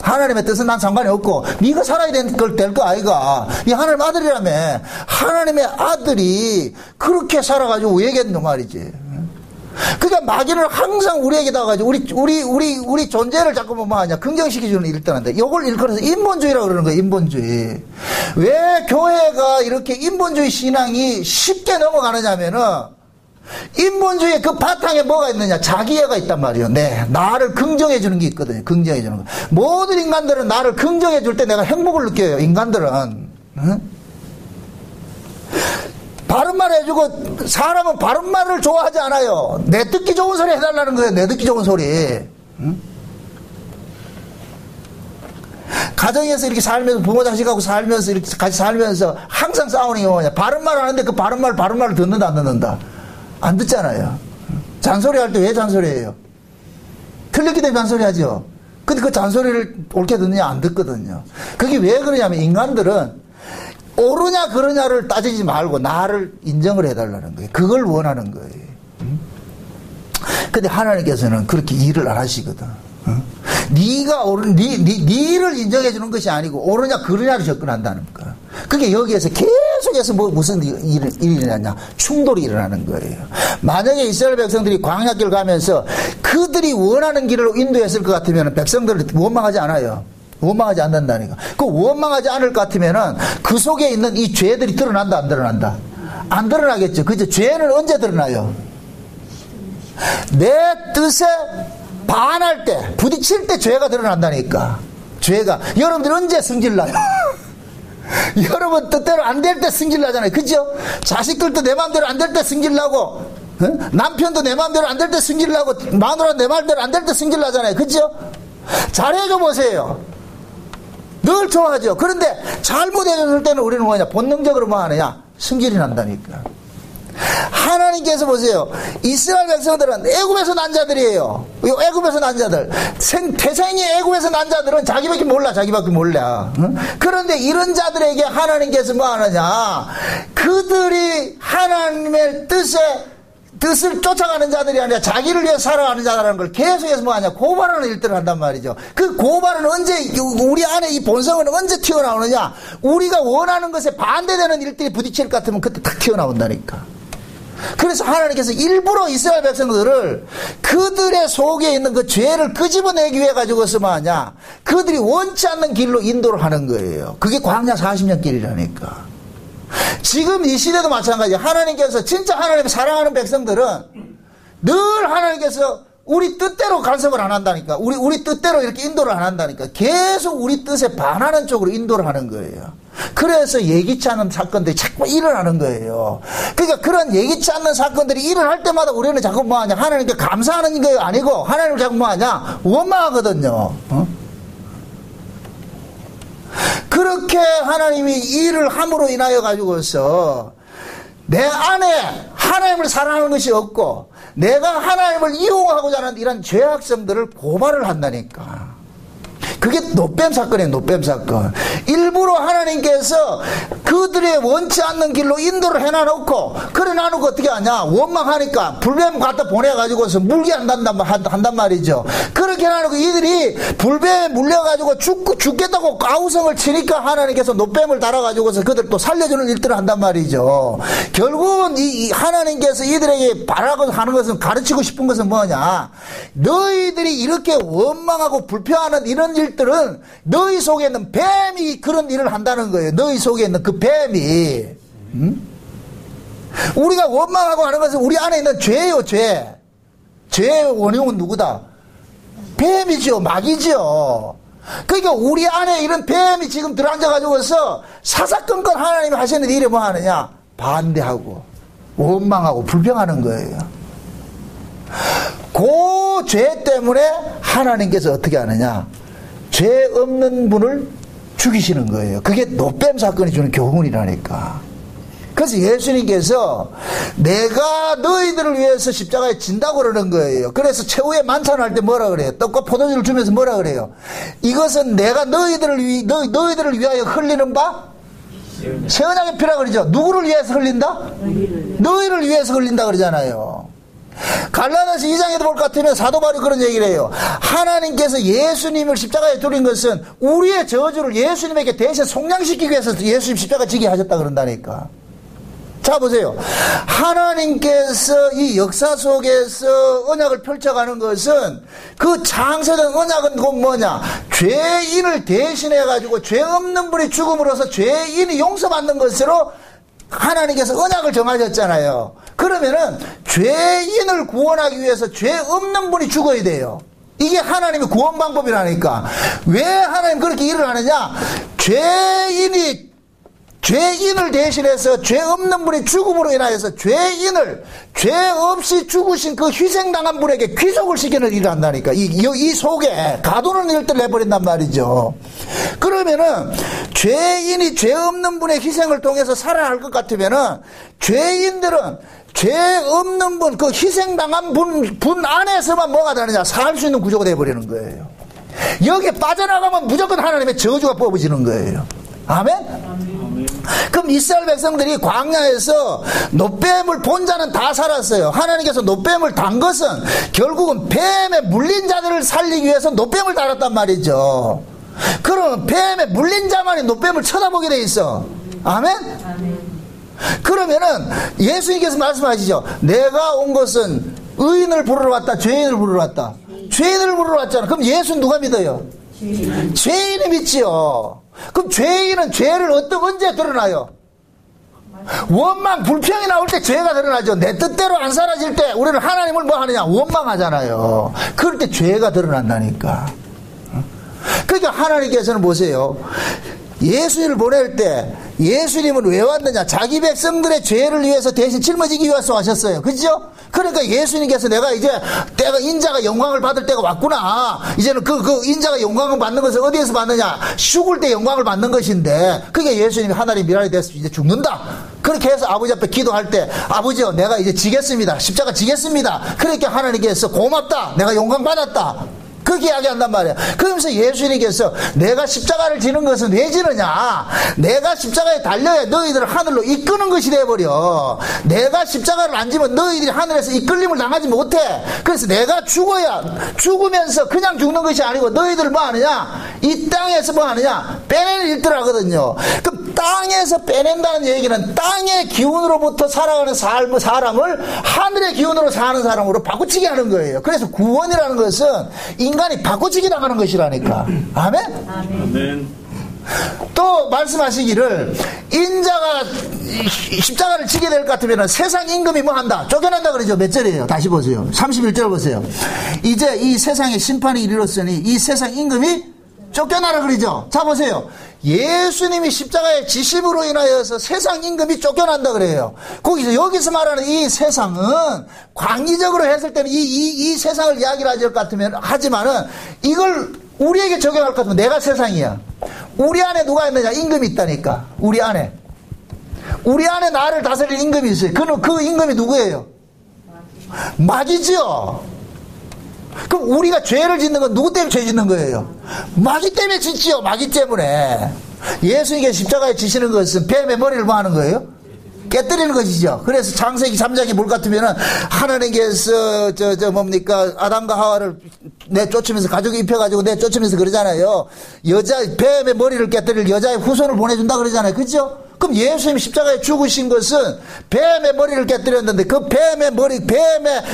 하나님의 뜻은 난 상관이 없고 네가 살아야 될 거 아이가. 네 하나님 아들이라며. 하나님의 아들이 그렇게 살아가지고 왜 얘기했노 말이지. 그러니까 마귀는 항상 우리에게다 가지고 우리 존재를 자꾸 뭐 하냐 긍정시켜주는 일을 떠난다. 요걸 일컬어서 인본주의라고 그러는 거예요. 인본주의. 왜 교회가 이렇게 인본주의 신앙이 쉽게 넘어가느냐면은 인본주의의 그 바탕에 뭐가 있느냐? 자기애가 있단 말이에요. 네, 나를 긍정해주는 게 있거든요. 긍정해주는 거. 모든 인간들은 나를 긍정해줄 때 내가 행복을 느껴요. 인간들은. 응? 바른말 해주고 사람은 바른말을 좋아하지 않아요. 내 듣기 좋은 소리 해달라는 거예요. 내 듣기 좋은 소리. 응? 가정에서 이렇게 살면서 부모 자식하고 살면서 이렇게 같이 살면서 항상 싸우는 게 뭐냐? 바른말 하는데 그 바른말을 듣는다 안 듣는다? 안 듣잖아요. 잔소리 할 때 왜 잔소리해요? 틀렸기 때문에 잔소리 하죠. 근데 그 잔소리를 옳게 듣느냐 안 듣거든요. 그게 왜 그러냐면 인간들은 옳으냐 그러냐를 따지지 말고 나를 인정을 해달라는 거예요. 그걸 원하는 거예요. 근데 하나님께서는 그렇게 일을 안 하시거든. 네가 니를 인정해 주는 것이 아니고 옳으냐 그러냐를 접근한다는 거야. 그게 여기에서 계속해서 무슨 일이 일어나냐? 충돌이 일어나는 거예요. 만약에 이스라엘 백성들이 광야길 가면서 그들이 원하는 길을 인도했을 것 같으면 백성들을 원망하지 않아요. 원망하지 않는다니까. 그 원망하지 않을 것 같으면은 그 속에 있는 이 죄들이 드러난다 안 드러난다? 안 드러나겠죠. 그죠? 죄는 언제 드러나요? 내 뜻에 반할 때, 부딪힐 때 죄가 드러난다니까. 죄가. 여러분들 언제 승질나요? 여러분 뜻대로 안 될 때 승질나잖아요. 그죠? 자식들도 내 마음대로 안 될 때 승질나고, 남편도 내 마음대로 안 될 때 승질나고, 마누라 내 마음대로 안 될 때 승질나잖아요. 그죠? 잘해줘 보세요. 늘 좋아하죠. 그런데 잘못해줬을 때는 우리는 뭐냐? 본능적으로 뭐 하느냐? 승질이 난다니까. 하나님께서 보세요. 이스라엘 백성들은 애굽에서 난 자들이에요. 애굽에서 난 자들. 태생이 애굽에서 난 자들은 자기밖에 몰라. 응? 그런데 이런 자들에게 하나님께서 뭐 하느냐? 그들이 하나님의 뜻을 쫓아가는 자들이 아니라 자기를 위해 살아가는 자라는 걸 계속해서 뭐 하냐? 고발하는 일들을 한단 말이죠. 그 고발은 언제, 우리 안에 이 본성은 언제 튀어나오느냐? 우리가 원하는 것에 반대되는 일들이 부딪힐 것 같으면 그때 탁 튀어나온다니까. 그래서 하나님께서 일부러 이스라엘 백성들을 그들의 속에 있는 그 죄를 끄집어내기 위해 가지고서 뭐 하냐? 그들이 원치 않는 길로 인도를 하는 거예요. 그게 광야 40년 길이라니까. 지금 이 시대도 마찬가지예요. 하나님께서 진짜 하나님을 사랑하는 백성들은 늘 하나님께서 우리 뜻대로 간섭을 안 한다니까. 우리 뜻대로 이렇게 인도를 안 한다니까. 계속 우리 뜻에 반하는 쪽으로 인도를 하는 거예요. 그래서 예기치 않은 사건들이 자꾸 일어나는 거예요. 그러니까 그런 예기치 않는 사건들이 일어날 때마다 우리는 자꾸 뭐하냐? 하나님께 감사하는 게 아니고 하나님을 자꾸 뭐하냐? 원망하거든요. 그렇게 하나님이 일을 함으로 인하여 가지고서 내 안에 하나님을 사랑하는 것이 없고 내가 하나님을 이용하고자 하는 이런 죄악성들을 고발을 한다니까. 그게 노뱀 사건이에요. 노뱀 사건. 일부러 하나님께서 그들의 원치 않는 길로 인도를 해놔놓고 그래 놔놓고 어떻게 하냐? 원망하니까 불뱀 갖다 보내가지고서 물게 한단 말이죠. 그렇게 해놔놓고 이들이 불뱀에 물려가지고 죽겠다고 가우성을 치니까 하나님께서 노뱀을 달아가지고서 그들 또 살려주는 일들을 한단 말이죠. 결국은 이 하나님께서 이들에게 바라고 하는 것은, 가르치고 싶은 것은 뭐냐? 너희들이 이렇게 원망하고 불평하는 이런 일들은 너희 속에 있는 뱀이 그런 일을 한다는 거예요. 너희 속에 있는 그 뱀이. 우리가 원망하고 하는 것은 우리 안에 있는 죄예요. 죄의 원흉은 누구다? 뱀이죠. 마귀죠. 그러니까 우리 안에 이런 뱀이 지금 들어앉아가지고서 사사건건 하나님이 하시는 일이 뭐 하느냐? 반대하고 원망하고 불평하는 거예요. 그 죄 때문에 하나님께서 어떻게 하느냐? 죄 없는 분을 죽이시는 거예요. 그게 노뱀 사건이 주는 교훈이라니까. 그래서 예수님께서 내가 너희들을 위해서 십자가에 진다고 그러는 거예요. 그래서 최후의 만찬을 할 때 뭐라 그래요? 떡과 포도주를 주면서 뭐라 그래요? 이것은 내가 너희들을 위하여 흘리는 바 새 언약의 피라 그러죠. 누구를 위해서 흘린다? 너희를 위해서 흘린다 그러잖아요. 갈라디아서 2장에도 볼 것 같으면 사도 바울이 그런 얘기를 해요. 하나님께서 예수님을 십자가에 두린 것은 우리의 저주를 예수님에게 대신 속량시키기 위해서 예수님 십자가 지게 하셨다 그런다니까. 자 보세요. 하나님께서 이 역사 속에서 언약을 펼쳐가는 것은 그 창세된 언약은 곧 뭐냐? 죄인을 대신해 가지고 죄 없는 분이 죽음으로써 죄인이 용서받는 것으로 하나님께서 언약을 정하셨잖아요. 그러면은 죄인을 구원하기 위해서 죄 없는 분이 죽어야 돼요. 이게 하나님의 구원 방법이라니까. 왜 하나님 그렇게 일을 하느냐? 죄인을 대신해서 죄 없는 분이 죽음으로 인하여서 죄 없이 죽으신 그 희생당한 분에게 귀속을 시키는 일을 한다니까. 이 속에 가두는 일들을 해버린단 말이죠. 그러면은 죄인이 죄 없는 분의 희생을 통해서 살아날 것 같으면은 죄인들은 죄 없는 분, 그 희생당한 분 안에서만 뭐가 되느냐? 살 수 있는 구조가 되어버리는 거예요. 여기에 빠져나가면 무조건 하나님의 저주가 뽑아지는 거예요. 아멘? 그럼 이스라엘 백성들이 광야에서 노뱀을 본 자는 다 살았어요. 하나님께서 노뱀을 단 것은 결국은 뱀에 물린 자들을 살리기 위해서 노뱀을 달았단 말이죠. 그러면 뱀에 물린 자만이 노뱀을 쳐다보게 돼 있어. 아멘? 그러면은 예수님께서 말씀하시죠. 내가 온 것은 의인을 부르러 왔다, 죄인을 부르러 왔다. 죄인을 부르러 왔잖아. 그럼 예수는 누가 믿어요? 죄인이 믿지요. 그럼 죄인은 죄를 언제 드러나요? 원망, 불평이 나올 때 죄가 드러나죠. 내 뜻대로 안 사라질 때 우리는 하나님을 뭐 하느냐? 원망하잖아요. 그럴 때 죄가 드러난다니까. 그러니까 하나님께서는 보세요. 예수님을 보낼 때 예수님은 왜 왔느냐? 자기 백성들의 죄를 위해서 대신 짊어지기 위해서 하셨어요. 그죠? 그러니까 예수님께서 내가 인자가 영광을 받을 때가 왔구나. 이제는 그 인자가 영광을 받는 것은 어디에서 받느냐? 죽을 때 영광을 받는 것인데, 그게 예수님이 하나님 미랄이 돼서 이제 죽는다. 그렇게 해서 아버지 앞에 기도할 때, 아버지요, 내가 이제 지겠습니다. 십자가 지겠습니다. 그렇게 하나님께서 고맙다. 내가 영광 받았다. 그렇게 이야기한단 말이에요. 그러면서 예수님께서 내가 십자가를 지는 것은 왜 지느냐? 내가 십자가에 달려야 너희들을 하늘로 이끄는 것이 돼버려. 내가 십자가를 안 지면 너희들이 하늘에서 이끌림을 당하지 못해. 그래서 내가 죽으면서 그냥 죽는 것이 아니고 너희들을 뭐 하느냐? 이 땅에서 뭐 하느냐? 빼내는 일들 하거든요. 그럼 땅에서 빼낸다는 얘기는 땅의 기운으로부터 살아가는 사람을 하늘의 기운으로 사는 사람으로 바꾸치게 하는 거예요. 그래서 구원이라는 것은 인간이 바꾸치기 당하는 것이라니까. 아멘? 아멘. 또 말씀하시기를 인자가 십자가를 지게 될 것 같으면 세상 임금이 뭐 한다? 쫓겨난다 그러죠. 몇 절이에요? 다시 보세요. 31절 보세요. 이제 이 세상에 심판이 이르렀으니 이 세상 임금이 쫓겨나라 그러죠. 자 보세요. 예수님이 십자가의 지심으로 인하여서 세상 임금이 쫓겨난다 그래요. 여기서 말하는 이 세상은 광의적으로 했을 때는 이 세상을 이야기를 하지만은 이걸 우리에게 적용할 것 같으면 내가 세상이야. 우리 안에 누가 있느냐? 임금이 있다니까. 우리 안에 나를 다스릴 임금이 있어요. 그 임금이 누구예요? 마귀죠. 그럼 우리가 죄를 짓는 건 누구 때문에 죄 짓는 거예요? 마귀 때문에 짓지요. 마귀 때문에. 예수님께 십자가에 지시는 것은 뱀의 머리를 뭐 하는 거예요? 깨뜨리는 것이죠. 그래서 창세기 3장이 뭘 같으면은 하나님께서 뭡니까? 아담과 하와를 내쫓으면서 가죽 입혀가지고 내쫓으면서 그러잖아요. 뱀의 머리를 깨뜨릴 여자의 후손을 보내준다 그러잖아요. 그죠? 그럼 예수님이 십자가에 죽으신 것은 뱀의 머리를 깨뜨렸는데 그 뱀의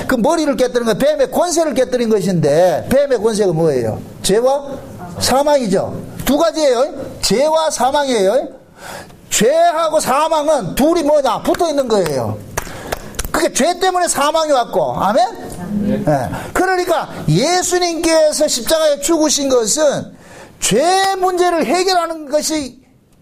그 머리를 깨뜨린 건 뱀의 권세를 깨뜨린 것인데 뱀의 권세가 뭐예요? 죄와 사망이죠. 두 가지예요. 죄와 사망이에요. 죄하고 사망은 둘이 뭐냐? 붙어 있는 거예요. 그게 죄 때문에 사망이 왔고, 아멘? 네. 그러니까 예수님께서 십자가에 죽으신 것은 죄 문제를 해결하는 것이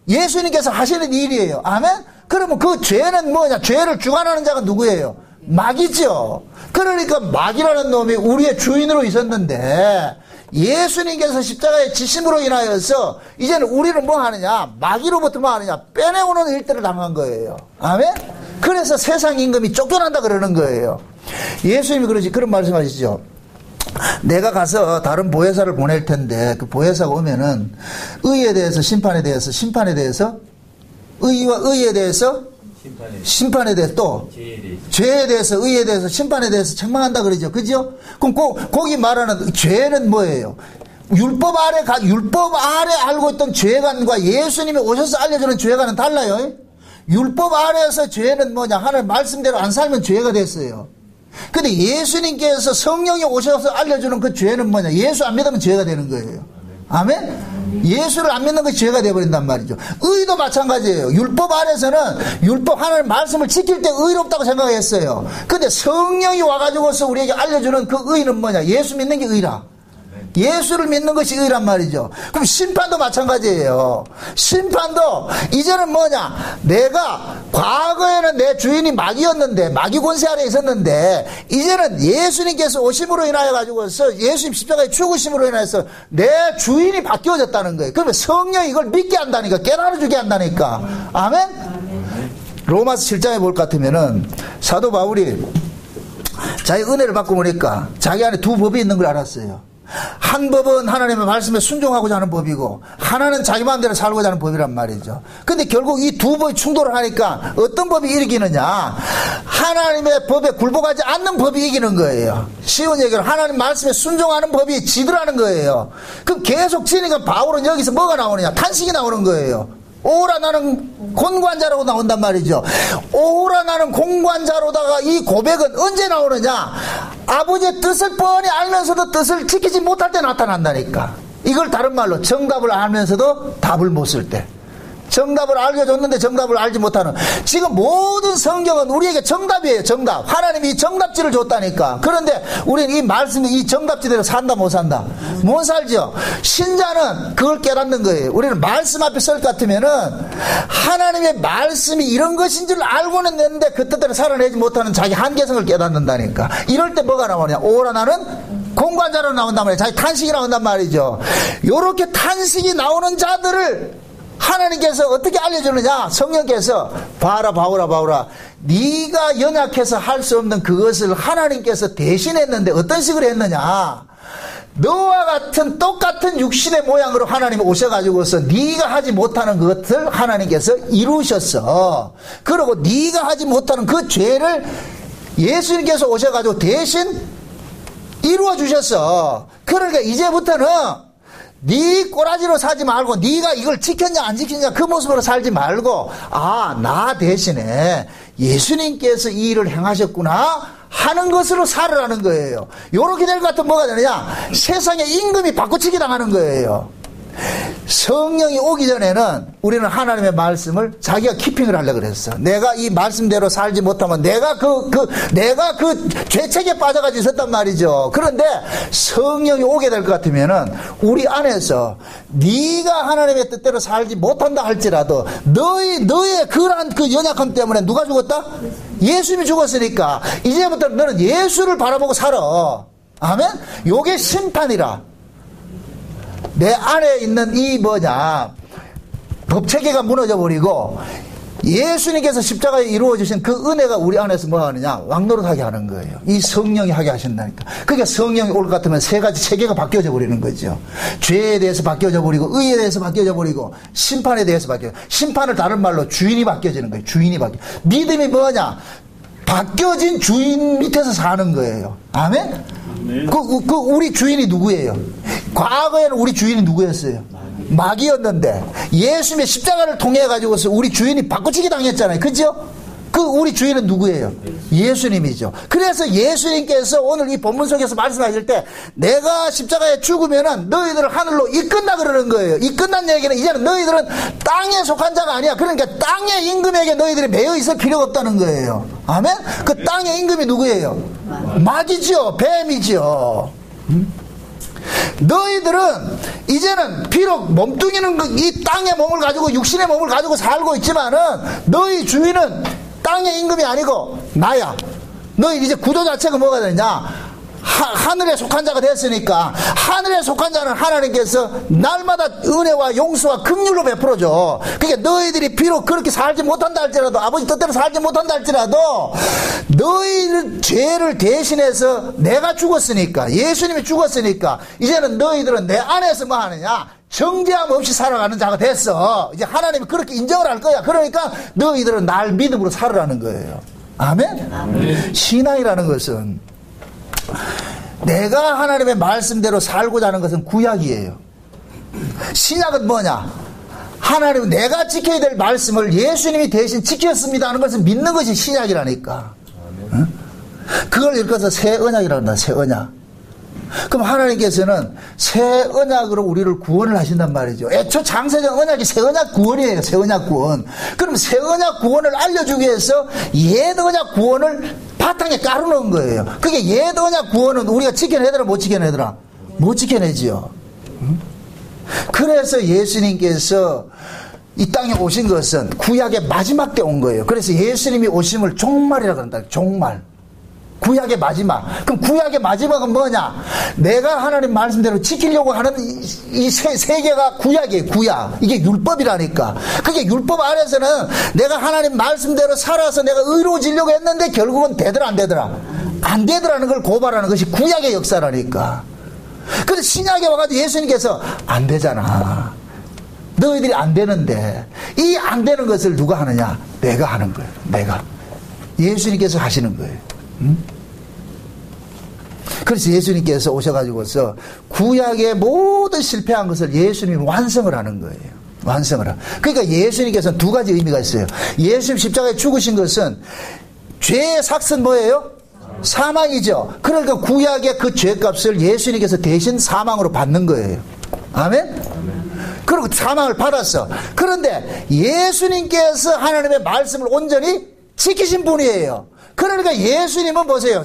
예수님께서 하시는 일이에요. 아멘? 그러면 그 죄는 뭐냐? 죄를 주관하는 자가 누구예요? 마귀죠. 그러니까 마귀라는 놈이 우리의 주인으로 있었는데 예수님께서 십자가의 지심으로 인하여서 이제는 우리는 뭐 하느냐? 마귀로부터 뭐 하느냐? 빼내오는 일들을 당한 거예요. 아멘? 그래서 세상 임금이 쫓겨난다 그러는 거예요. 예수님이 그런 말씀하시죠. 내가 가서 다른 보혜사를 보낼 텐데 그 보혜사가 오면은 의에 대해서 심판에 대해서 의와 의에 대해서 심판에 대해서 또 죄에 대해서 의에 대해서 심판에 대해서 책망한다 그러죠. 그죠? 그럼 거기 말하는 죄는 뭐예요? 율법 아래 알고 있던 죄관과 예수님이 오셔서 알려주는 죄관은 달라요. 율법 아래에서 죄는 뭐냐? 하나님 말씀대로 안 살면 죄가 됐어요. 근데 예수님께서 성령이 오셔서 알려주는 그 죄는 뭐냐? 예수 안 믿으면 죄가 되는 거예요. 아멘? 예수를 안 믿는 것이 죄가 되어버린단 말이죠. 의도 마찬가지예요. 율법 안에서는 율법 하나님 말씀을 지킬 때 의롭다고 생각했어요. 근데 성령이 와가지고서 우리에게 알려주는 그 의는 뭐냐? 예수 믿는 게 의라. 예수를 믿는 것이 의란 말이죠. 그럼 심판도 마찬가지예요. 심판도 이제는 뭐냐? 내가 과거에는 내 주인이 마귀였는데 마귀 권세 아래 있었는데 이제는 예수님께서 오심으로 인하여 가지고서 예수님 십자가의 죽으심으로 인해서 내 주인이 바뀌어졌다는 거예요. 그러면 성령이 이걸 믿게 한다니까, 깨달아주게 한다니까. 아멘? 로마서 7장에 볼 것 같으면은 사도 바울이 자기 은혜를 받고 보니까 자기 안에 두 법이 있는 걸 알았어요. 한 법은 하나님의 말씀에 순종하고자 하는 법이고 하나는 자기 마음대로 살고자 하는 법이란 말이죠. 근데 결국 이 두 법이 충돌을 하니까 어떤 법이 이기느냐? 하나님의 법에 굴복하지 않는 법이 이기는 거예요. 쉬운 얘기로 하나님 말씀에 순종하는 법이 지더라는 거예요. 그럼 계속 지니까 바울은 여기서 뭐가 나오느냐? 탄식이 나오는 거예요. 오라 나는 공관자라고 나온단 말이죠. 오라 나는 공관자로다가 이 고백은 언제 나오느냐? 아버지의 뜻을 뻔히 알면서도 뜻을 지키지 못할 때 나타난다니까. 이걸 다른 말로 정답을 알면서도 답을 못 쓸 때. 정답을 알려줬는데 정답을 알지 못하는. 지금 모든 성경은 우리에게 정답이에요. 정답. 하나님이 정답지를 줬다니까. 그런데 우리는 이 말씀이 이 정답지대로 산다 못 산다? 못 살죠. 신자는 그걸 깨닫는 거예요. 우리는 말씀 앞에 설 것 같으면은 하나님의 말씀이 이런 것인 줄 알고는 있는데 그 뜻대로 살아내지 못하는 자기 한계성을 깨닫는다니까. 이럴 때 뭐가 나오냐? 오라 나는 공관자로 나온단 말이에요. 자기 탄식이 나온단 말이죠. 요렇게 탄식이 나오는 자들을 하나님께서 어떻게 알려주느냐? 성령께서 봐라 바오라 바오라, 네가 연약해서 할 수 없는 그것을 하나님께서 대신했는데 어떤 식으로 했느냐? 너와 같은 똑같은 육신의 모양으로 하나님이 오셔가지고서 네가 하지 못하는 것을 하나님께서 이루셨어. 그리고 네가 하지 못하는 그 죄를 예수님께서 오셔가지고 대신 이루어 주셨어. 그러니까 이제부터는 네 꼬라지로 살지 말고 네가 이걸 지켰냐 안 지켰냐 그 모습으로 살지 말고, 아, 나 대신에 예수님께서 이 일을 행하셨구나 하는 것으로 살으라는 거예요. 요렇게 될 것 같으면 뭐가 되느냐? 세상의 임금이 바꾸치기 당하는 거예요. 성령이 오기 전에는 우리는 하나님의 말씀을 자기가 키핑을 하려고 그랬어. 내가 이 말씀대로 살지 못하면 내가 그 죄책에 빠져가지고 있었단 말이죠. 그런데 성령이 오게 될 것 같으면은 우리 안에서 네가 하나님의 뜻대로 살지 못한다 할지라도 너의 그러한 그 연약함 때문에 누가 죽었다? 예수님이 죽었으니까 이제부터 너는 예수를 바라보고 살아. 아멘? 요게 심판이라. 내 안에 있는 이 법체계가 무너져버리고 예수님께서 십자가에 이루어주신 그 은혜가 우리 안에서 뭐 하느냐? 왕노릇하게 하는 거예요. 이 성령이 하게 하신다니까. 그러니까 성령이 올 것 같으면 세 가지 체계가 바뀌어져 버리는 거죠. 죄에 대해서 바뀌어져 버리고, 의에 대해서 바뀌어져 버리고, 심판에 대해서 심판을 다른 말로 주인이 바뀌어지는 거예요. 주인이 바뀌어. 믿음이 뭐냐? 바뀌어진 주인 밑에서 사는 거예요. 아멘? 우리 주인이 누구예요? 과거에는 우리 주인이 누구였어요? 마귀였는데 예수님의 십자가를 통해 가지고서 우리 주인이 바꾸치기 당했잖아요. 그죠? 우리 주인은 누구예요? 예수님이죠. 그래서 예수님께서 오늘 이 본문 속에서 말씀하실 때 내가 십자가에 죽으면은 너희들을 하늘로 이끈다 그러는 거예요. 이끈다는 얘기는 이제는 너희들은 땅에 속한 자가 아니야. 그러니까 땅의 임금에게 너희들이 매여 있을 필요가 없다는 거예요. 아멘? 그 땅의 임금이 누구예요? 마귀죠. 뱀이죠. 너희들은 이제는 비록 몸뚱이는 이 땅의 몸을 가지고 육신의 몸을 가지고 살고 있지만은 너희 주인은 땅의 임금이 아니고 나야. 너희 이제 구조 자체가 뭐가 되냐? 하늘에 속한 자가 됐으니까 하늘에 속한 자는 하나님께서 날마다 은혜와 용서와 긍휼로 베풀어줘. 그러니까 너희들이 비록 그렇게 살지 못한다 할지라도, 아버지 뜻대로 살지 못한다 할지라도 너희들 죄를 대신해서 내가 죽었으니까, 예수님이 죽었으니까 이제는 너희들은 내 안에서 뭐 하느냐? 정죄함 없이 살아가는 자가 됐어. 이제 하나님이 그렇게 인정을 할 거야. 그러니까 너희들은 날 믿음으로 살으라는 거예요. 아멘? 아멘. 신앙이라는 것은 내가 하나님의 말씀대로 살고자 하는 것은 구약이에요. 신약은 뭐냐? 하나님, 내가 지켜야 될 말씀을 예수님이 대신 지켰습니다 하는 것을 믿는 것이 신약이라니까. 응? 그걸 읽어서 새 언약이라고 한다. 새 언약. 그럼 하나님께서는 새 언약으로 우리를 구원을 하신단 말이죠. 애초 창세전 언약이 새 언약 구원이에요. 새 언약 구원. 그럼 새 언약 구원을 알려주기 위해서 옛 언약 구원을 바탕에 깔아놓은 거예요. 그게 옛 언약 구원은 우리가 지켜내더라 못 지켜내더라? 못 지켜내지요. 그래서 예수님께서 이 땅에 오신 것은 구약의 마지막 때 온 거예요. 그래서 예수님이 오심을 종말이라고 한다. 종말. 구약의 마지막. 그럼 구약의 마지막은 뭐냐? 내가 하나님 말씀대로 지키려고 하는 이 세계가 구약이에요. 구약. 이게 율법이라니까. 그게 율법 안에서는 내가 하나님 말씀대로 살아서 내가 의로워지려고 했는데 결국은 되더라 안 되더라? 안 되더라는 걸 고발하는 것이 구약의 역사라니까. 그래서 신약에 와가지고 예수님께서 안 되잖아. 너희들이 안 되는데 이 안 되는 것을 누가 하느냐? 내가 하는 거예요. 내가. 예수님께서 하시는 거예요. 그래서 예수님께서 오셔가지고서 구약의 모든 실패한 것을 예수님이 완성을 하는 거예요. 완성을 하는. 그러니까 예수님께서는 두 가지 의미가 있어요. 예수님 십자가에 죽으신 것은 죄의 삭은 뭐예요? 사망이죠. 그러니까 구약의 그 죄값을 예수님께서 대신 사망으로 받는 거예요. 아멘? 그리고 사망을 받았어. 그런데 예수님께서 하나님의 말씀을 온전히 지키신 분이에요. 그러니까 예수님은 보세요.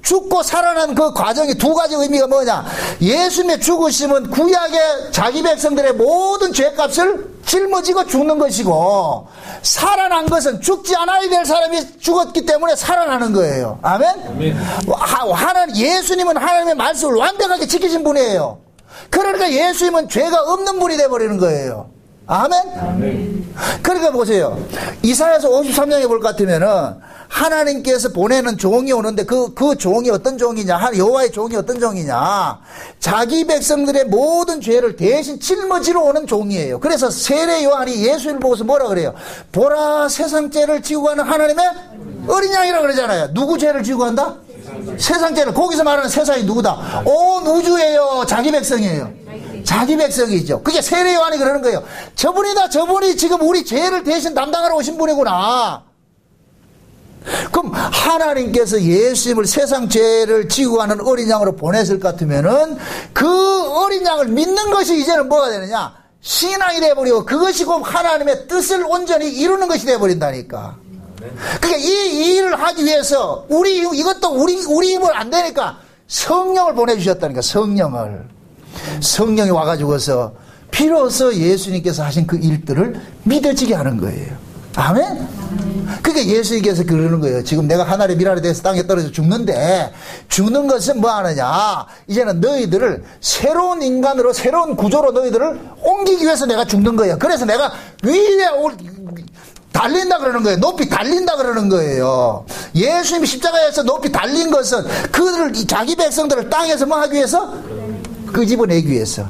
죽고 살아난 그 과정이 두 가지 의미가 뭐냐. 예수님의 죽으심은 구약의 자기 백성들의 모든 죄값을 짊어지고 죽는 것이고, 살아난 것은 죽지 않아야 될 사람이 죽었기 때문에 살아나는 거예요. 아멘? 예수님은 하나님의 말씀을 완벽하게 지키신 분이에요. 그러니까 예수님은 죄가 없는 분이 되어버리는 거예요. 아멘? 아멘. 그러니까 보세요. 이사야서 53장에 볼 것 같으면은 하나님께서 보내는 종이 오는데 그 종이 어떤 종이냐? 여호와의 종이 어떤 종이냐? 자기 백성들의 모든 죄를 대신 짊어지러 오는 종이에요. 그래서 세례 요한이 예수를 보고서 뭐라 그래요? 보라, 세상 죄를 지고 가는 하나님의 어린 양이라 그러잖아요. 누구 죄를 지고 간다? 세상 죄를. 거기서 말하는 세상이 누구다? 온 우주예요. 자기 백성이에요. 자기 백성이죠. 그게 세례 요한이 그러는 거예요. 저분이 지금 우리 죄를 대신 담당하러 오신 분이구나. 그럼 하나님께서 예수님을 세상 죄를 지고 가는 어린 양으로 보냈을 것 같으면은 그 어린 양을 믿는 것이 이제는 뭐가 되느냐? 신앙이 되어버리고 그것이 곧 하나님의 뜻을 온전히 이루는 것이 되어버린다니까. 그러니까 이 일을 하기 위해서 이것도 우리 힘을 안 되니까 성령을 보내주셨다니까. 성령이 와가지고서 비로소 예수님께서 하신 그 일들을 믿어지게 하는 거예요. 아멘? 그러니까 예수님께서 그러는 거예요. 지금 내가 하늘의 미랄에 대해서 땅에 떨어져 죽는데, 죽는 것은 뭐 하느냐? 이제는 너희들을 새로운 인간으로, 새로운 구조로 너희들을 옮기기 위해서 내가 죽는 거예요. 그래서 내가 위에 달린다 그러는 거예요. 높이 달린다 그러는 거예요. 예수님이 십자가에서 높이 달린 것은 자기 백성들을 땅에서 뭐 하기 위해서? 끄집어내기 위해서.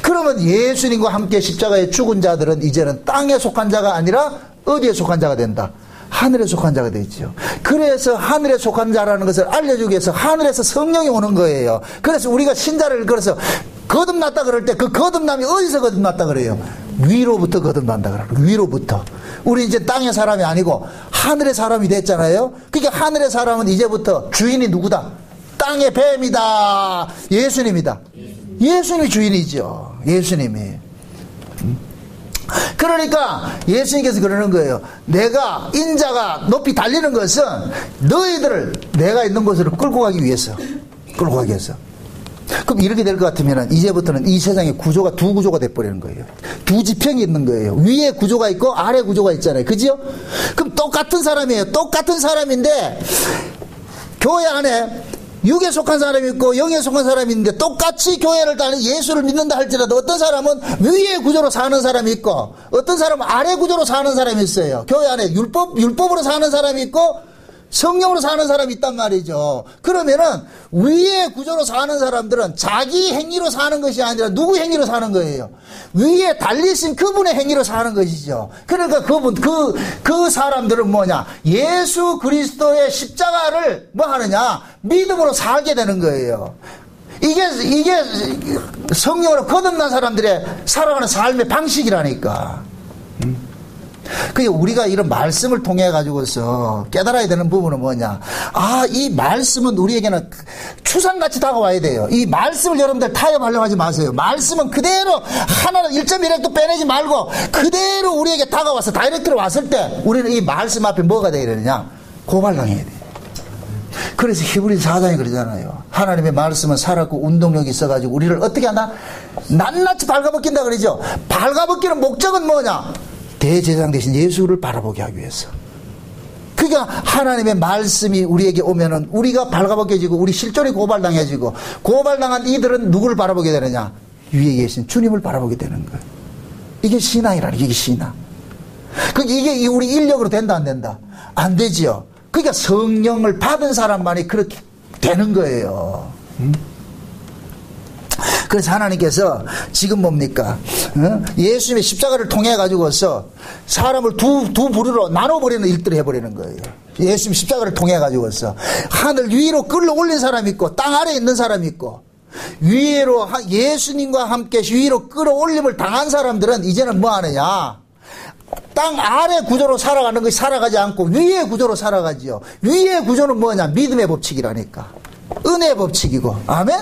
그러면 예수님과 함께 십자가에 죽은 자들은 이제는 땅에 속한 자가 아니라 어디에 속한 자가 된다? 하늘에 속한 자가 되죠. 그래서 하늘에 속한 자라는 것을 알려주기 위해서 하늘에서 성령이 오는 거예요. 그래서 우리가 신자를 걸어서 거듭났다 그럴 때 그 거듭남이 어디서 거듭났다 그래요? 위로부터 거듭난다 그래요. 위로부터. 우리 이제 땅의 사람이 아니고 하늘의 사람이 됐잖아요. 그러니까 하늘의 사람은 이제부터 주인이 누구다? 땅의 뱀이다. 예수님이다. 예수님이 주인이죠. 예수님이. 그러니까 예수님께서 그러는 거예요. 내가 인자가 높이 달리는 것은 너희들을 내가 있는 곳으로 끌고 가기 위해서. 그럼 이렇게 될 것 같으면 이제부터는 이 세상의 구조가 두 구조가 돼버리는 거예요. 두 지평이 있는 거예요. 위에 구조가 있고 아래 구조가 있잖아요. 그죠? 그럼 똑같은 사람이에요. 똑같은 사람인데 교회 안에 육에 속한 사람이 있고 영에 속한 사람이 있는데 똑같이 교회를 다니는 예수를 믿는다 할지라도 어떤 사람은 위의 구조로 사는 사람이 있고 어떤 사람은 아래 구조로 사는 사람이 있어요. 교회 안에 율법으로 사는 사람이 있고 성령으로 사는 사람이 있단 말이죠. 그러면은 위의 구조로 사는 사람들은 자기 행위로 사는 것이 아니라 누구 행위로 사는 거예요? 위에 달리신 그분의 행위로 사는 것이죠. 그러니까 그 사람들은 뭐냐? 예수 그리스도의 십자가를 뭐 하느냐? 믿음으로 살게 되는 거예요. 이게 성령으로 거듭난 사람들의 살아가는 삶의 방식이라니까. 그러니까 우리가 이런 말씀을 통해 가지고서 깨달아야 되는 부분은 뭐냐? 이 말씀은 우리에게는 추상같이 다가와야 돼요. 이 말씀을 여러분들 타협하려고 하지 마세요. 말씀은 그대로 하나는 1.1핵도 빼내지 말고 그대로 우리에게 다가와서 다이렉트로 왔을 때 우리는 이 말씀 앞에 뭐가 되어야 되느냐? 고발당해야 돼요. 그래서 히브리서 4장에 그러잖아요. 하나님의 말씀은 살았고 운동력이 있어가지고 우리를 어떻게 하나? 낱낱이 발가벗긴다 그러죠. 발가벗기는 목적은 뭐냐? 대제사장 대신 예수를 바라보게 하기 위해서. 그러니까 하나님의 말씀이 우리에게 오면은 우리가 발가벗겨지고 우리 실존이 고발당해지고 고발당한 이들은 누구를 바라보게 되느냐? 위에 계신 주님을 바라보게 되는 거예요. 이게 신앙이라는 이게 신앙. 이게 우리 인력으로 된다 안 된다? 안 되지요. 그러니까 성령을 받은 사람만이 그렇게 되는 거예요. 그래서 하나님께서 지금 뭡니까? 예수님의 십자가를 통해 가지고서 사람을 두 부류로 나눠버리는 일들을 해버리는 거예요. 예수님 십자가를 통해 가지고서 하늘 위로 끌어올린 사람이 있고 땅 아래에 있는 사람이 있고 위로 예수님과 함께 위로 끌어올림을 당한 사람들은 이제는 뭐 하느냐? 땅 아래 구조로 살아가는 것이 살아가지 않고 위의 구조로 살아가지요. 위의 구조는 뭐냐? 믿음의 법칙이라니까. 은혜의 법칙이고, 아멘?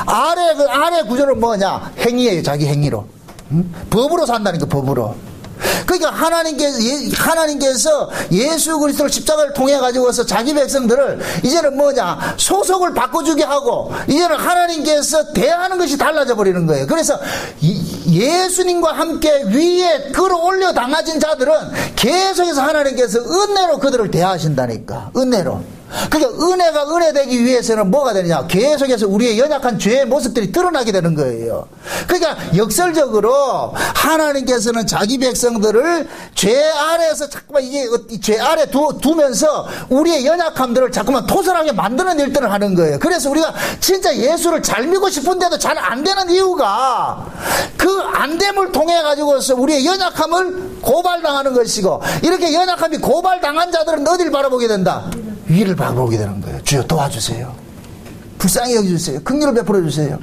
아래 구조는 뭐냐? 행위예요, 자기 행위로. 법으로 산다는 거, 법으로. 그러니까 하나님께서 예수 그리스도를 십자가를 통해 가지고서 자기 백성들을 이제는 뭐냐? 소속을 바꿔주게 하고, 이제는 하나님께서 대하는 것이 달라져 버리는 거예요. 그래서 예수님과 함께 위에 끌어올려 당하진 자들은 계속해서 하나님께서 은혜로 그들을 대하신다니까. 은혜로. 그러니까 은혜가 은혜되기 위해서는 뭐가 되느냐? 계속해서 우리의 연약한 죄의 모습들이 드러나게 되는 거예요. 그러니까 역설적으로 하나님께서는 자기 백성들을 죄 아래에서 자꾸만 이게 죄 아래 두면서 우리의 연약함들을 자꾸만 토설하게 만드는 일들을 하는 거예요. 그래서 우리가 진짜 예수를 잘 믿고 싶은데도 잘 안 되는 이유가 그 안됨을 통해 가지고서 우리의 연약함을 고발당하는 것이고, 이렇게 연약함이 고발당한 자들은 어디를 바라보게 된다? 위를 바라보게 되는 거예요. 주여 도와주세요. 불쌍히 여겨주세요. 긍휼을 베풀어 주세요.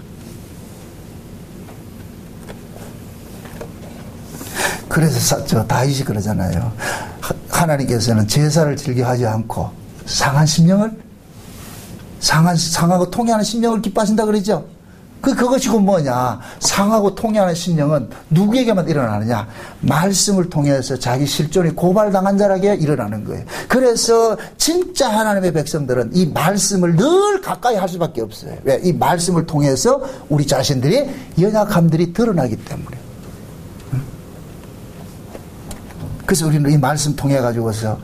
그래서 다윗이 그러잖아요. 하나님께서는 제사를 즐겨하지 않고 상하고 통해하는 심령을 기뻐하신다 그러죠. 그것이고 뭐냐? 상하고 통해하는 심령은 누구에게만 일어나느냐? 말씀을 통해서 자기 실존이 고발당한 자에게 일어나는 거예요. 그래서 진짜 하나님의 백성들은 이 말씀을 늘 가까이 할 수밖에 없어요. 왜? 이 말씀을 통해서 우리 자신들의 연약함들이 드러나기 때문에. 그래서 우리는 이 말씀 통해 가지고서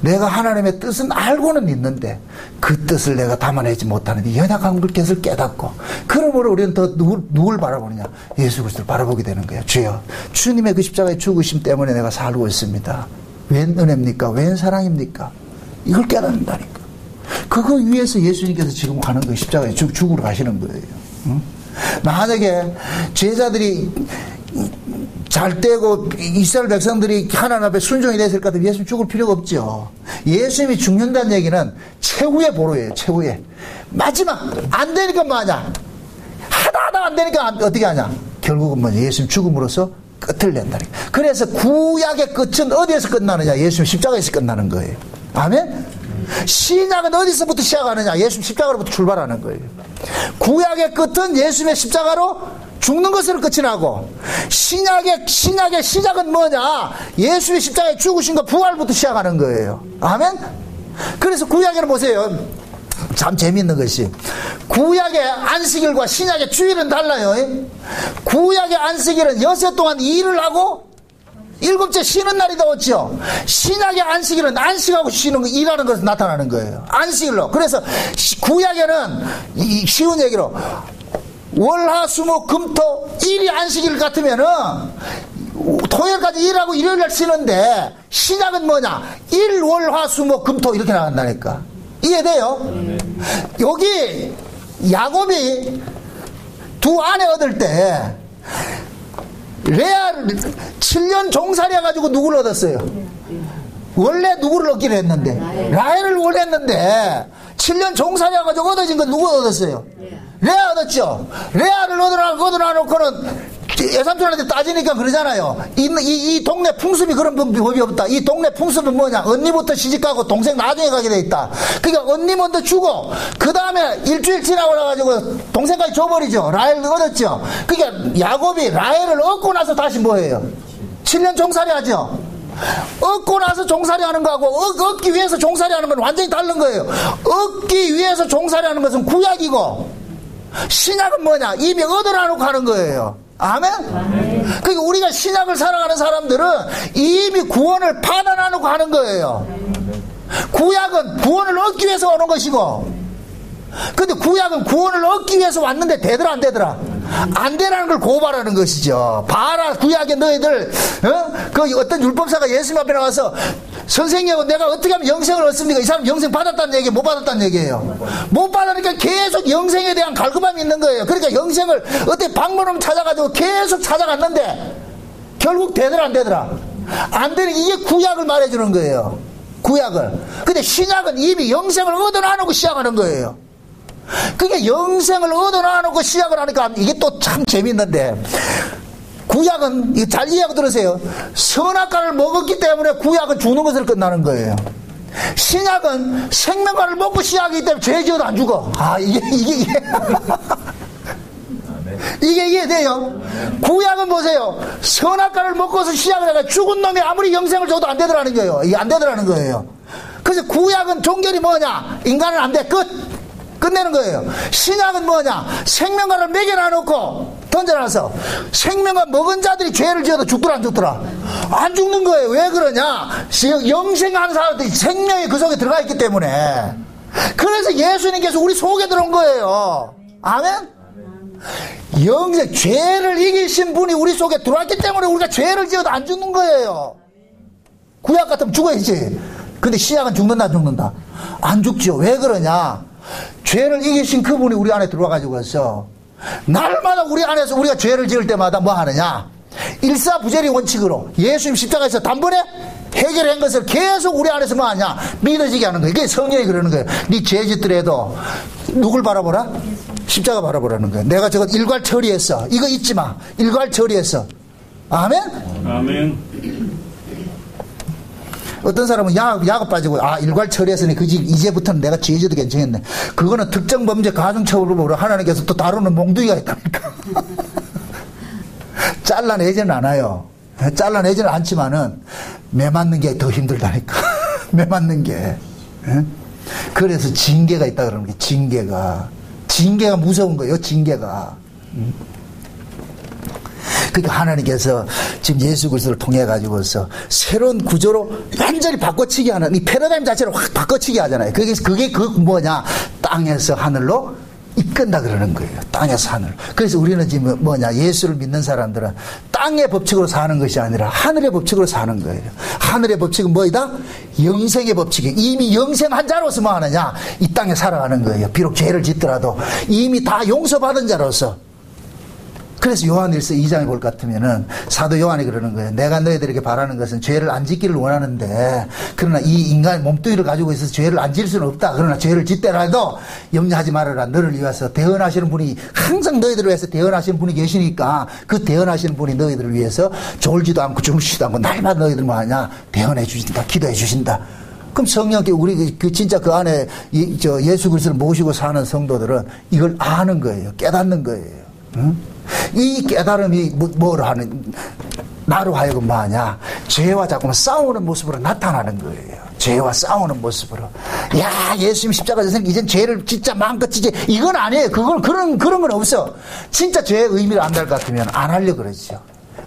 내가 하나님의 뜻은 알고는 있는데 그 뜻을 내가 담아내지 못하는 이 연약한 것을 깨닫고, 그러므로 우리는 더 누굴 바라보느냐? 예수 그리스도를 바라보게 되는 거예요. 주여, 주님의 그 십자가의 죽으심 때문에 내가 살고 있습니다. 웬 은혜입니까? 웬 사랑입니까? 이걸 깨닫는다니까. 그거 위해서 예수님께서 지금 가는 거예요. 십자가에 죽으러 가시는 거예요. 응? 만약에 제자들이 잘 되고 이스라엘 백성들이 하나님 앞에 순종이 됐을 것 같으면 예수님 죽을 필요가 없죠. 예수님이 죽는다는 얘기는 최후의 보루예요. 최후의 마지막. 안 되니까 뭐하냐? 하다 안 되니까 어떻게 하냐? 결국은 뭐냐? 예수님 죽음으로써 끝을 낸다니까. 그래서 구약의 끝은 어디에서 끝나느냐? 예수님 십자가에서 끝나는 거예요. 아멘? 신약은 어디서부터 시작하느냐? 예수님 십자가로부터 출발하는 거예요. 구약의 끝은 예수님의 십자가로 죽는 것으로 끝이 나고, 신약의 시작은 뭐냐? 예수의 십자가에 죽으신 거 부활부터 시작하는 거예요. 아멘? 그래서 구약에는 보세요. 참 재미있는 것이, 구약의 안식일과 신약의 주일은 달라요. 구약의 안식일은 여섯 동안 일을 하고 일곱째 쉬는 날이 나왔죠. 신약의 안식일은 안식하고 쉬는 거, 일하는 것에서 나타나는 거예요. 안식일로. 그래서 구약에는 쉬운 얘기로 월화수목 금토 일이 안식일 같으면은 토요일까지 일하고 일요일날 쉬는데, 신약은 뭐냐? 일 월화수목 금토 이렇게 나간다니까. 이해돼요? 여기 야곱이 두 아내 얻을 때 레아 7년 종살이 해가지고 누구를 얻었어요? 원래 누구를 얻기로 했는데, 라헬을 원했는데 7년 종살이 해가지고 얻어진 건 누구 얻었어요? 레아 얻었죠. 레아를 얻어놓고는 예삼촌한테 따지니까 그러잖아요. 이 동네 풍습이 그런 법이 없다. 이 동네 풍습은 뭐냐? 언니부터 시집가고 동생 나중에 가게 돼 있다. 그러니까 언니 먼저 주고 그 다음에 일주일 지나고 나가지고 동생까지 줘버리죠. 라헬을 얻었죠. 그러니까 야곱이 라헬을 얻고 나서 다시 뭐예요? 7년 종살이 하죠. 얻고 나서 종살이 하는 거하고 얻기 위해서 종살이 하는 건 완전히 다른 거예요. 얻기 위해서 종살이 하는 것은 구약이고, 신약은 뭐냐? 이미 얻어놔놓고 하는 거예요. 아멘? 그러니까 우리가 신약을 살아가는 사람들은 이미 구원을 받아놔놓고 하는 거예요. 구약은 구원을 얻기 위해서 오는 것이고, 근데 구약은 구원을 얻기 위해서 왔는데 되더라 안 되더라? 안 되라는 걸 고발하는 것이죠. 봐라, 구약에 너희들 그 어떤 율법사가 예수님 앞에 나와서 선생님 내가 어떻게 하면 영생을 얻습니까? 이 사람 영생 받았다는 얘기예요? 못 받았다는 얘기예요? 못 받으니까 계속 영생에 대한 갈급함이 있는 거예요. 그러니까 영생을 어떻게 방문을 찾아가지고 계속 찾아갔는데 결국 되더라 안 되더라? 안 되는, 이게 구약을 말해주는 거예요. 구약을. 근데 신약은 이미 영생을 얻어놔놓고 시작하는 거예요. 그게 영생을 얻어놔놓고 시작을 하니까 이게 또 참 재밌는데, 구약은 잘 이해하고 들으세요. 선악과를 먹었기 때문에 구약은 죽는 것으로 끝나는 거예요. 신약은 생명과를 먹고 시작하기 때문에 죄 지어도 안 죽어. 이게 이해돼요? 구약은 보세요. 선악과를 먹고서 시작을 해가 죽은 놈이 아무리 영생을 줘도 안 되더라는 거예요. 이게 안 되더라는 거예요. 그래서 구약은 종결이 뭐냐? 인간은 안 돼. 끝내는 거예요. 신약은 뭐냐? 생명과를 먹여놔 놓고 던져놔서 생명과 먹은 자들이 죄를 지어도 죽더라 안 죽더라? 안 죽는 거예요. 왜 그러냐? 영생하는 사람들이 생명이 그 속에 들어가 있기 때문에. 그래서 예수님께서 우리 속에 들어온 거예요. 아멘? 영생, 죄를 이기신 분이 우리 속에 들어왔기 때문에 우리가 죄를 지어도 안 죽는 거예요. 구약 같으면 죽어야지. 근데 신약은 죽는다 안 죽는다? 안 죽죠. 왜 그러냐? 죄를 이기신 그분이 우리 안에 들어와가지고 있어. 날마다 우리 안에서 우리가 죄를 지을 때마다 뭐 하느냐? 일사부재리 원칙으로 예수님 십자가에서 단번에 해결한 것을 계속 우리 안에서 뭐 하냐? 믿어지게 하는 거예요. 이게 성령이 그러는 거예요. 네 죄 짓더라도 누굴 바라보라? 십자가 바라보라는 거예요. 내가 저거 일괄 처리했어. 이거 잊지 마. 일괄 처리했어. 아멘? 아멘. 어떤 사람은 약을 빠지고, 일괄 처리했으니 그지, 이제부터는 내가 죄 지어도 괜찮겠네. 그거는 특정 범죄 가중처벌로 하나님께서 또 다루는 몽둥이가 있다니까. 잘라내지는 않아요. 잘라내지는 않지만은, 매 맞는 게 더 힘들다니까. 매 맞는 게. 그래서 징계가 있다 그러는 게, 징계가 무서운 거예요, 징계가. 그러니까 하나님께서 지금 예수 그리스도를 통해 가지고서 새로운 구조로 완전히 바꿔치기 하는 이 패러다임 자체를 확 바꿔치기 하잖아요. 그게 뭐냐? 땅에서 하늘로 이끈다 그러는 거예요. 땅에서 하늘. 그래서 우리는 지금 뭐냐? 예수를 믿는 사람들은 땅의 법칙으로 사는 것이 아니라 하늘의 법칙으로 사는 거예요. 하늘의 법칙은 뭐이다? 영생의 법칙이. 이미 영생한 자로서 뭐 하느냐? 이 땅에 살아가는 거예요. 비록 죄를 짓더라도 이미 다 용서받은 자로서. 그래서 요한일서 2장에 볼 것 같으면은 사도 요한이 그러는 거예요. 내가 너희들에게 바라는 것은 죄를 안 짓기를 원하는데, 그러나 이 인간의 몸뚱이를 가지고 있어서 죄를 안 지을 수는 없다. 그러나 죄를 짓더라도 염려하지 말아라. 너를 위해서 대언하시는 분이, 항상 너희들을 위해서 대언하시는 분이 계시니까 그 대언하시는 분이 너희들을 위해서 졸지도 않고 주무시지도 않고 날마다 너희들 뭐 하냐? 대언해 주신다. 기도해 주신다. 그럼 성령께 우리 진짜 그 안에 예수 그리스도를 모시고 사는 성도들은 이걸 아는 거예요. 깨닫는 거예요. 응? 이 깨달음이 뭘 하는, 나로 하여금 뭐하냐? 죄와 자꾸만 싸우는 모습으로 나타나는 거예요. 죄와 싸우는 모습으로. 야, 예수님 십자가 전생 이젠 죄를 진짜 마음껏 지지. 이건 아니에요. 그런 건 없어. 진짜 죄의 의미를 안달 것 같으면 안 하려고 그러죠.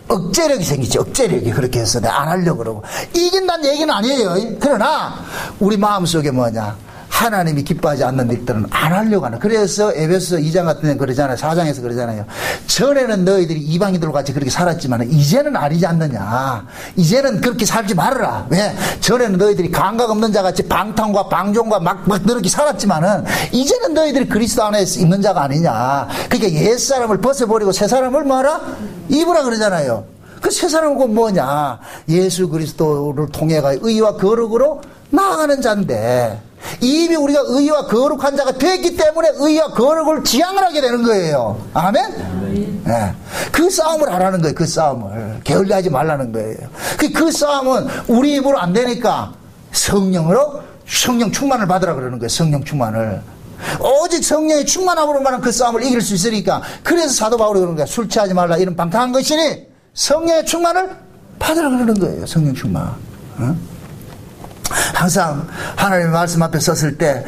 억제력이 생기죠. 억제력이. 그렇게 해서 내가 안 하려고 그러고. 이긴다는 얘기는 아니에요. 그러나 우리 마음속에 뭐냐? 하나님이 기뻐하지 않는 일들은 안 하려고 하는. 그래서 에베소 2장 같은 데는 그러잖아요. 4장에서 그러잖아요. 전에는 너희들이 이방인들과 같이 그렇게 살았지만 이제는 아니지 않느냐. 이제는 그렇게 살지 말아라. 왜? 전에는 너희들이 감각 없는 자같이 방탕과 방종과 막 그렇게 살았지만은 이제는 너희들이 그리스도 안에 있는 자가 아니냐. 그러니까 옛사람을 벗어버리고 새사람을 뭐하라? 입으라 그러잖아요. 그 새사람은 뭐냐? 예수 그리스도를 통해가 의와 거룩으로 나아가는 자인데, 이미 우리가 의와 거룩한 자가 됐기 때문에 의와 거룩을 지향을 하게 되는 거예요. 아멘? 네. 그 싸움을 하라는 거예요. 그 싸움을. 게을리하지 말라는 거예요. 그 싸움은 우리 입으로 안 되니까 성령으로, 성령 충만을 받으라 그러는 거예요. 성령 충만을. 오직 성령의 충만함으로만 그 싸움을 이길 수 있으니까. 그래서 사도 바울이 그러는 거예요. 술 취하지 말라. 이런 방탕한 것이니 성령의 충만을 받으라 그러는 거예요. 성령 충만. 항상 하나님의 말씀 앞에 섰을 때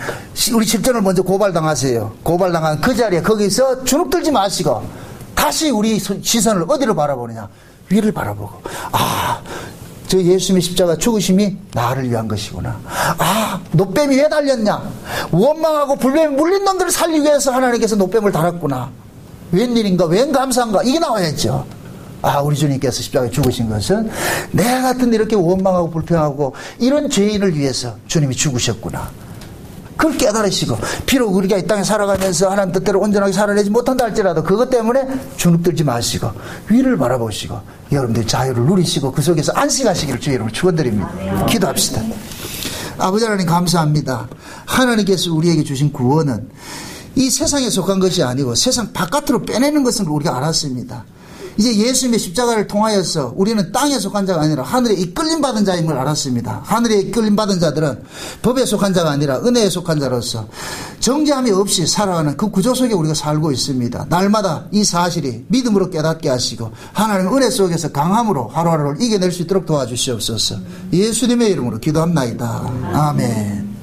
우리 집전을 먼저 고발당하세요. 고발당한 그 자리에 거기서 주눅들지 마시고 다시 우리 시선을 어디로 바라보느냐? 위를 바라보고, 저 예수님의 십자가 죽으심이 나를 위한 것이구나. 노뱀이 왜 달렸냐? 원망하고 불뱀이 물린 놈들을 살리기 위해서 하나님께서 노뱀을 달았구나. 웬일인가? 웬 감사인가? 이게 나와야죠. 우리 주님께서 십자가에 죽으신 것은 내 같은 이렇게 원망하고 불평하고 이런 죄인을 위해서 주님이 죽으셨구나. 그걸 깨달으시고, 비록 우리가 이 땅에 살아가면서 하나님 뜻대로 온전하게 살아내지 못한다 할지라도 그것 때문에 주눅들지 마시고 위를 바라보시고 여러분들 자유를 누리시고 그 속에서 안식하시기를 주의 이름으로 축원드립니다. 기도합시다. 아버지 하나님 감사합니다. 하나님께서 우리에게 주신 구원은 이 세상에 속한 것이 아니고 세상 바깥으로 빼내는 것을 우리가 알았습니다. 이제 예수님의 십자가를 통하여서 우리는 땅에 속한 자가 아니라 하늘에 이끌림 받은 자임을 알았습니다. 하늘에 이끌림 받은 자들은 법에 속한 자가 아니라 은혜에 속한 자로서 정죄함이 없이 살아가는 그 구조 속에 우리가 살고 있습니다. 날마다 이 사실이 믿음으로 깨닫게 하시고 하나님 은혜 속에서 강함으로 하루하루를 이겨낼 수 있도록 도와주시옵소서. 예수님의 이름으로 기도합나이다. 아멘.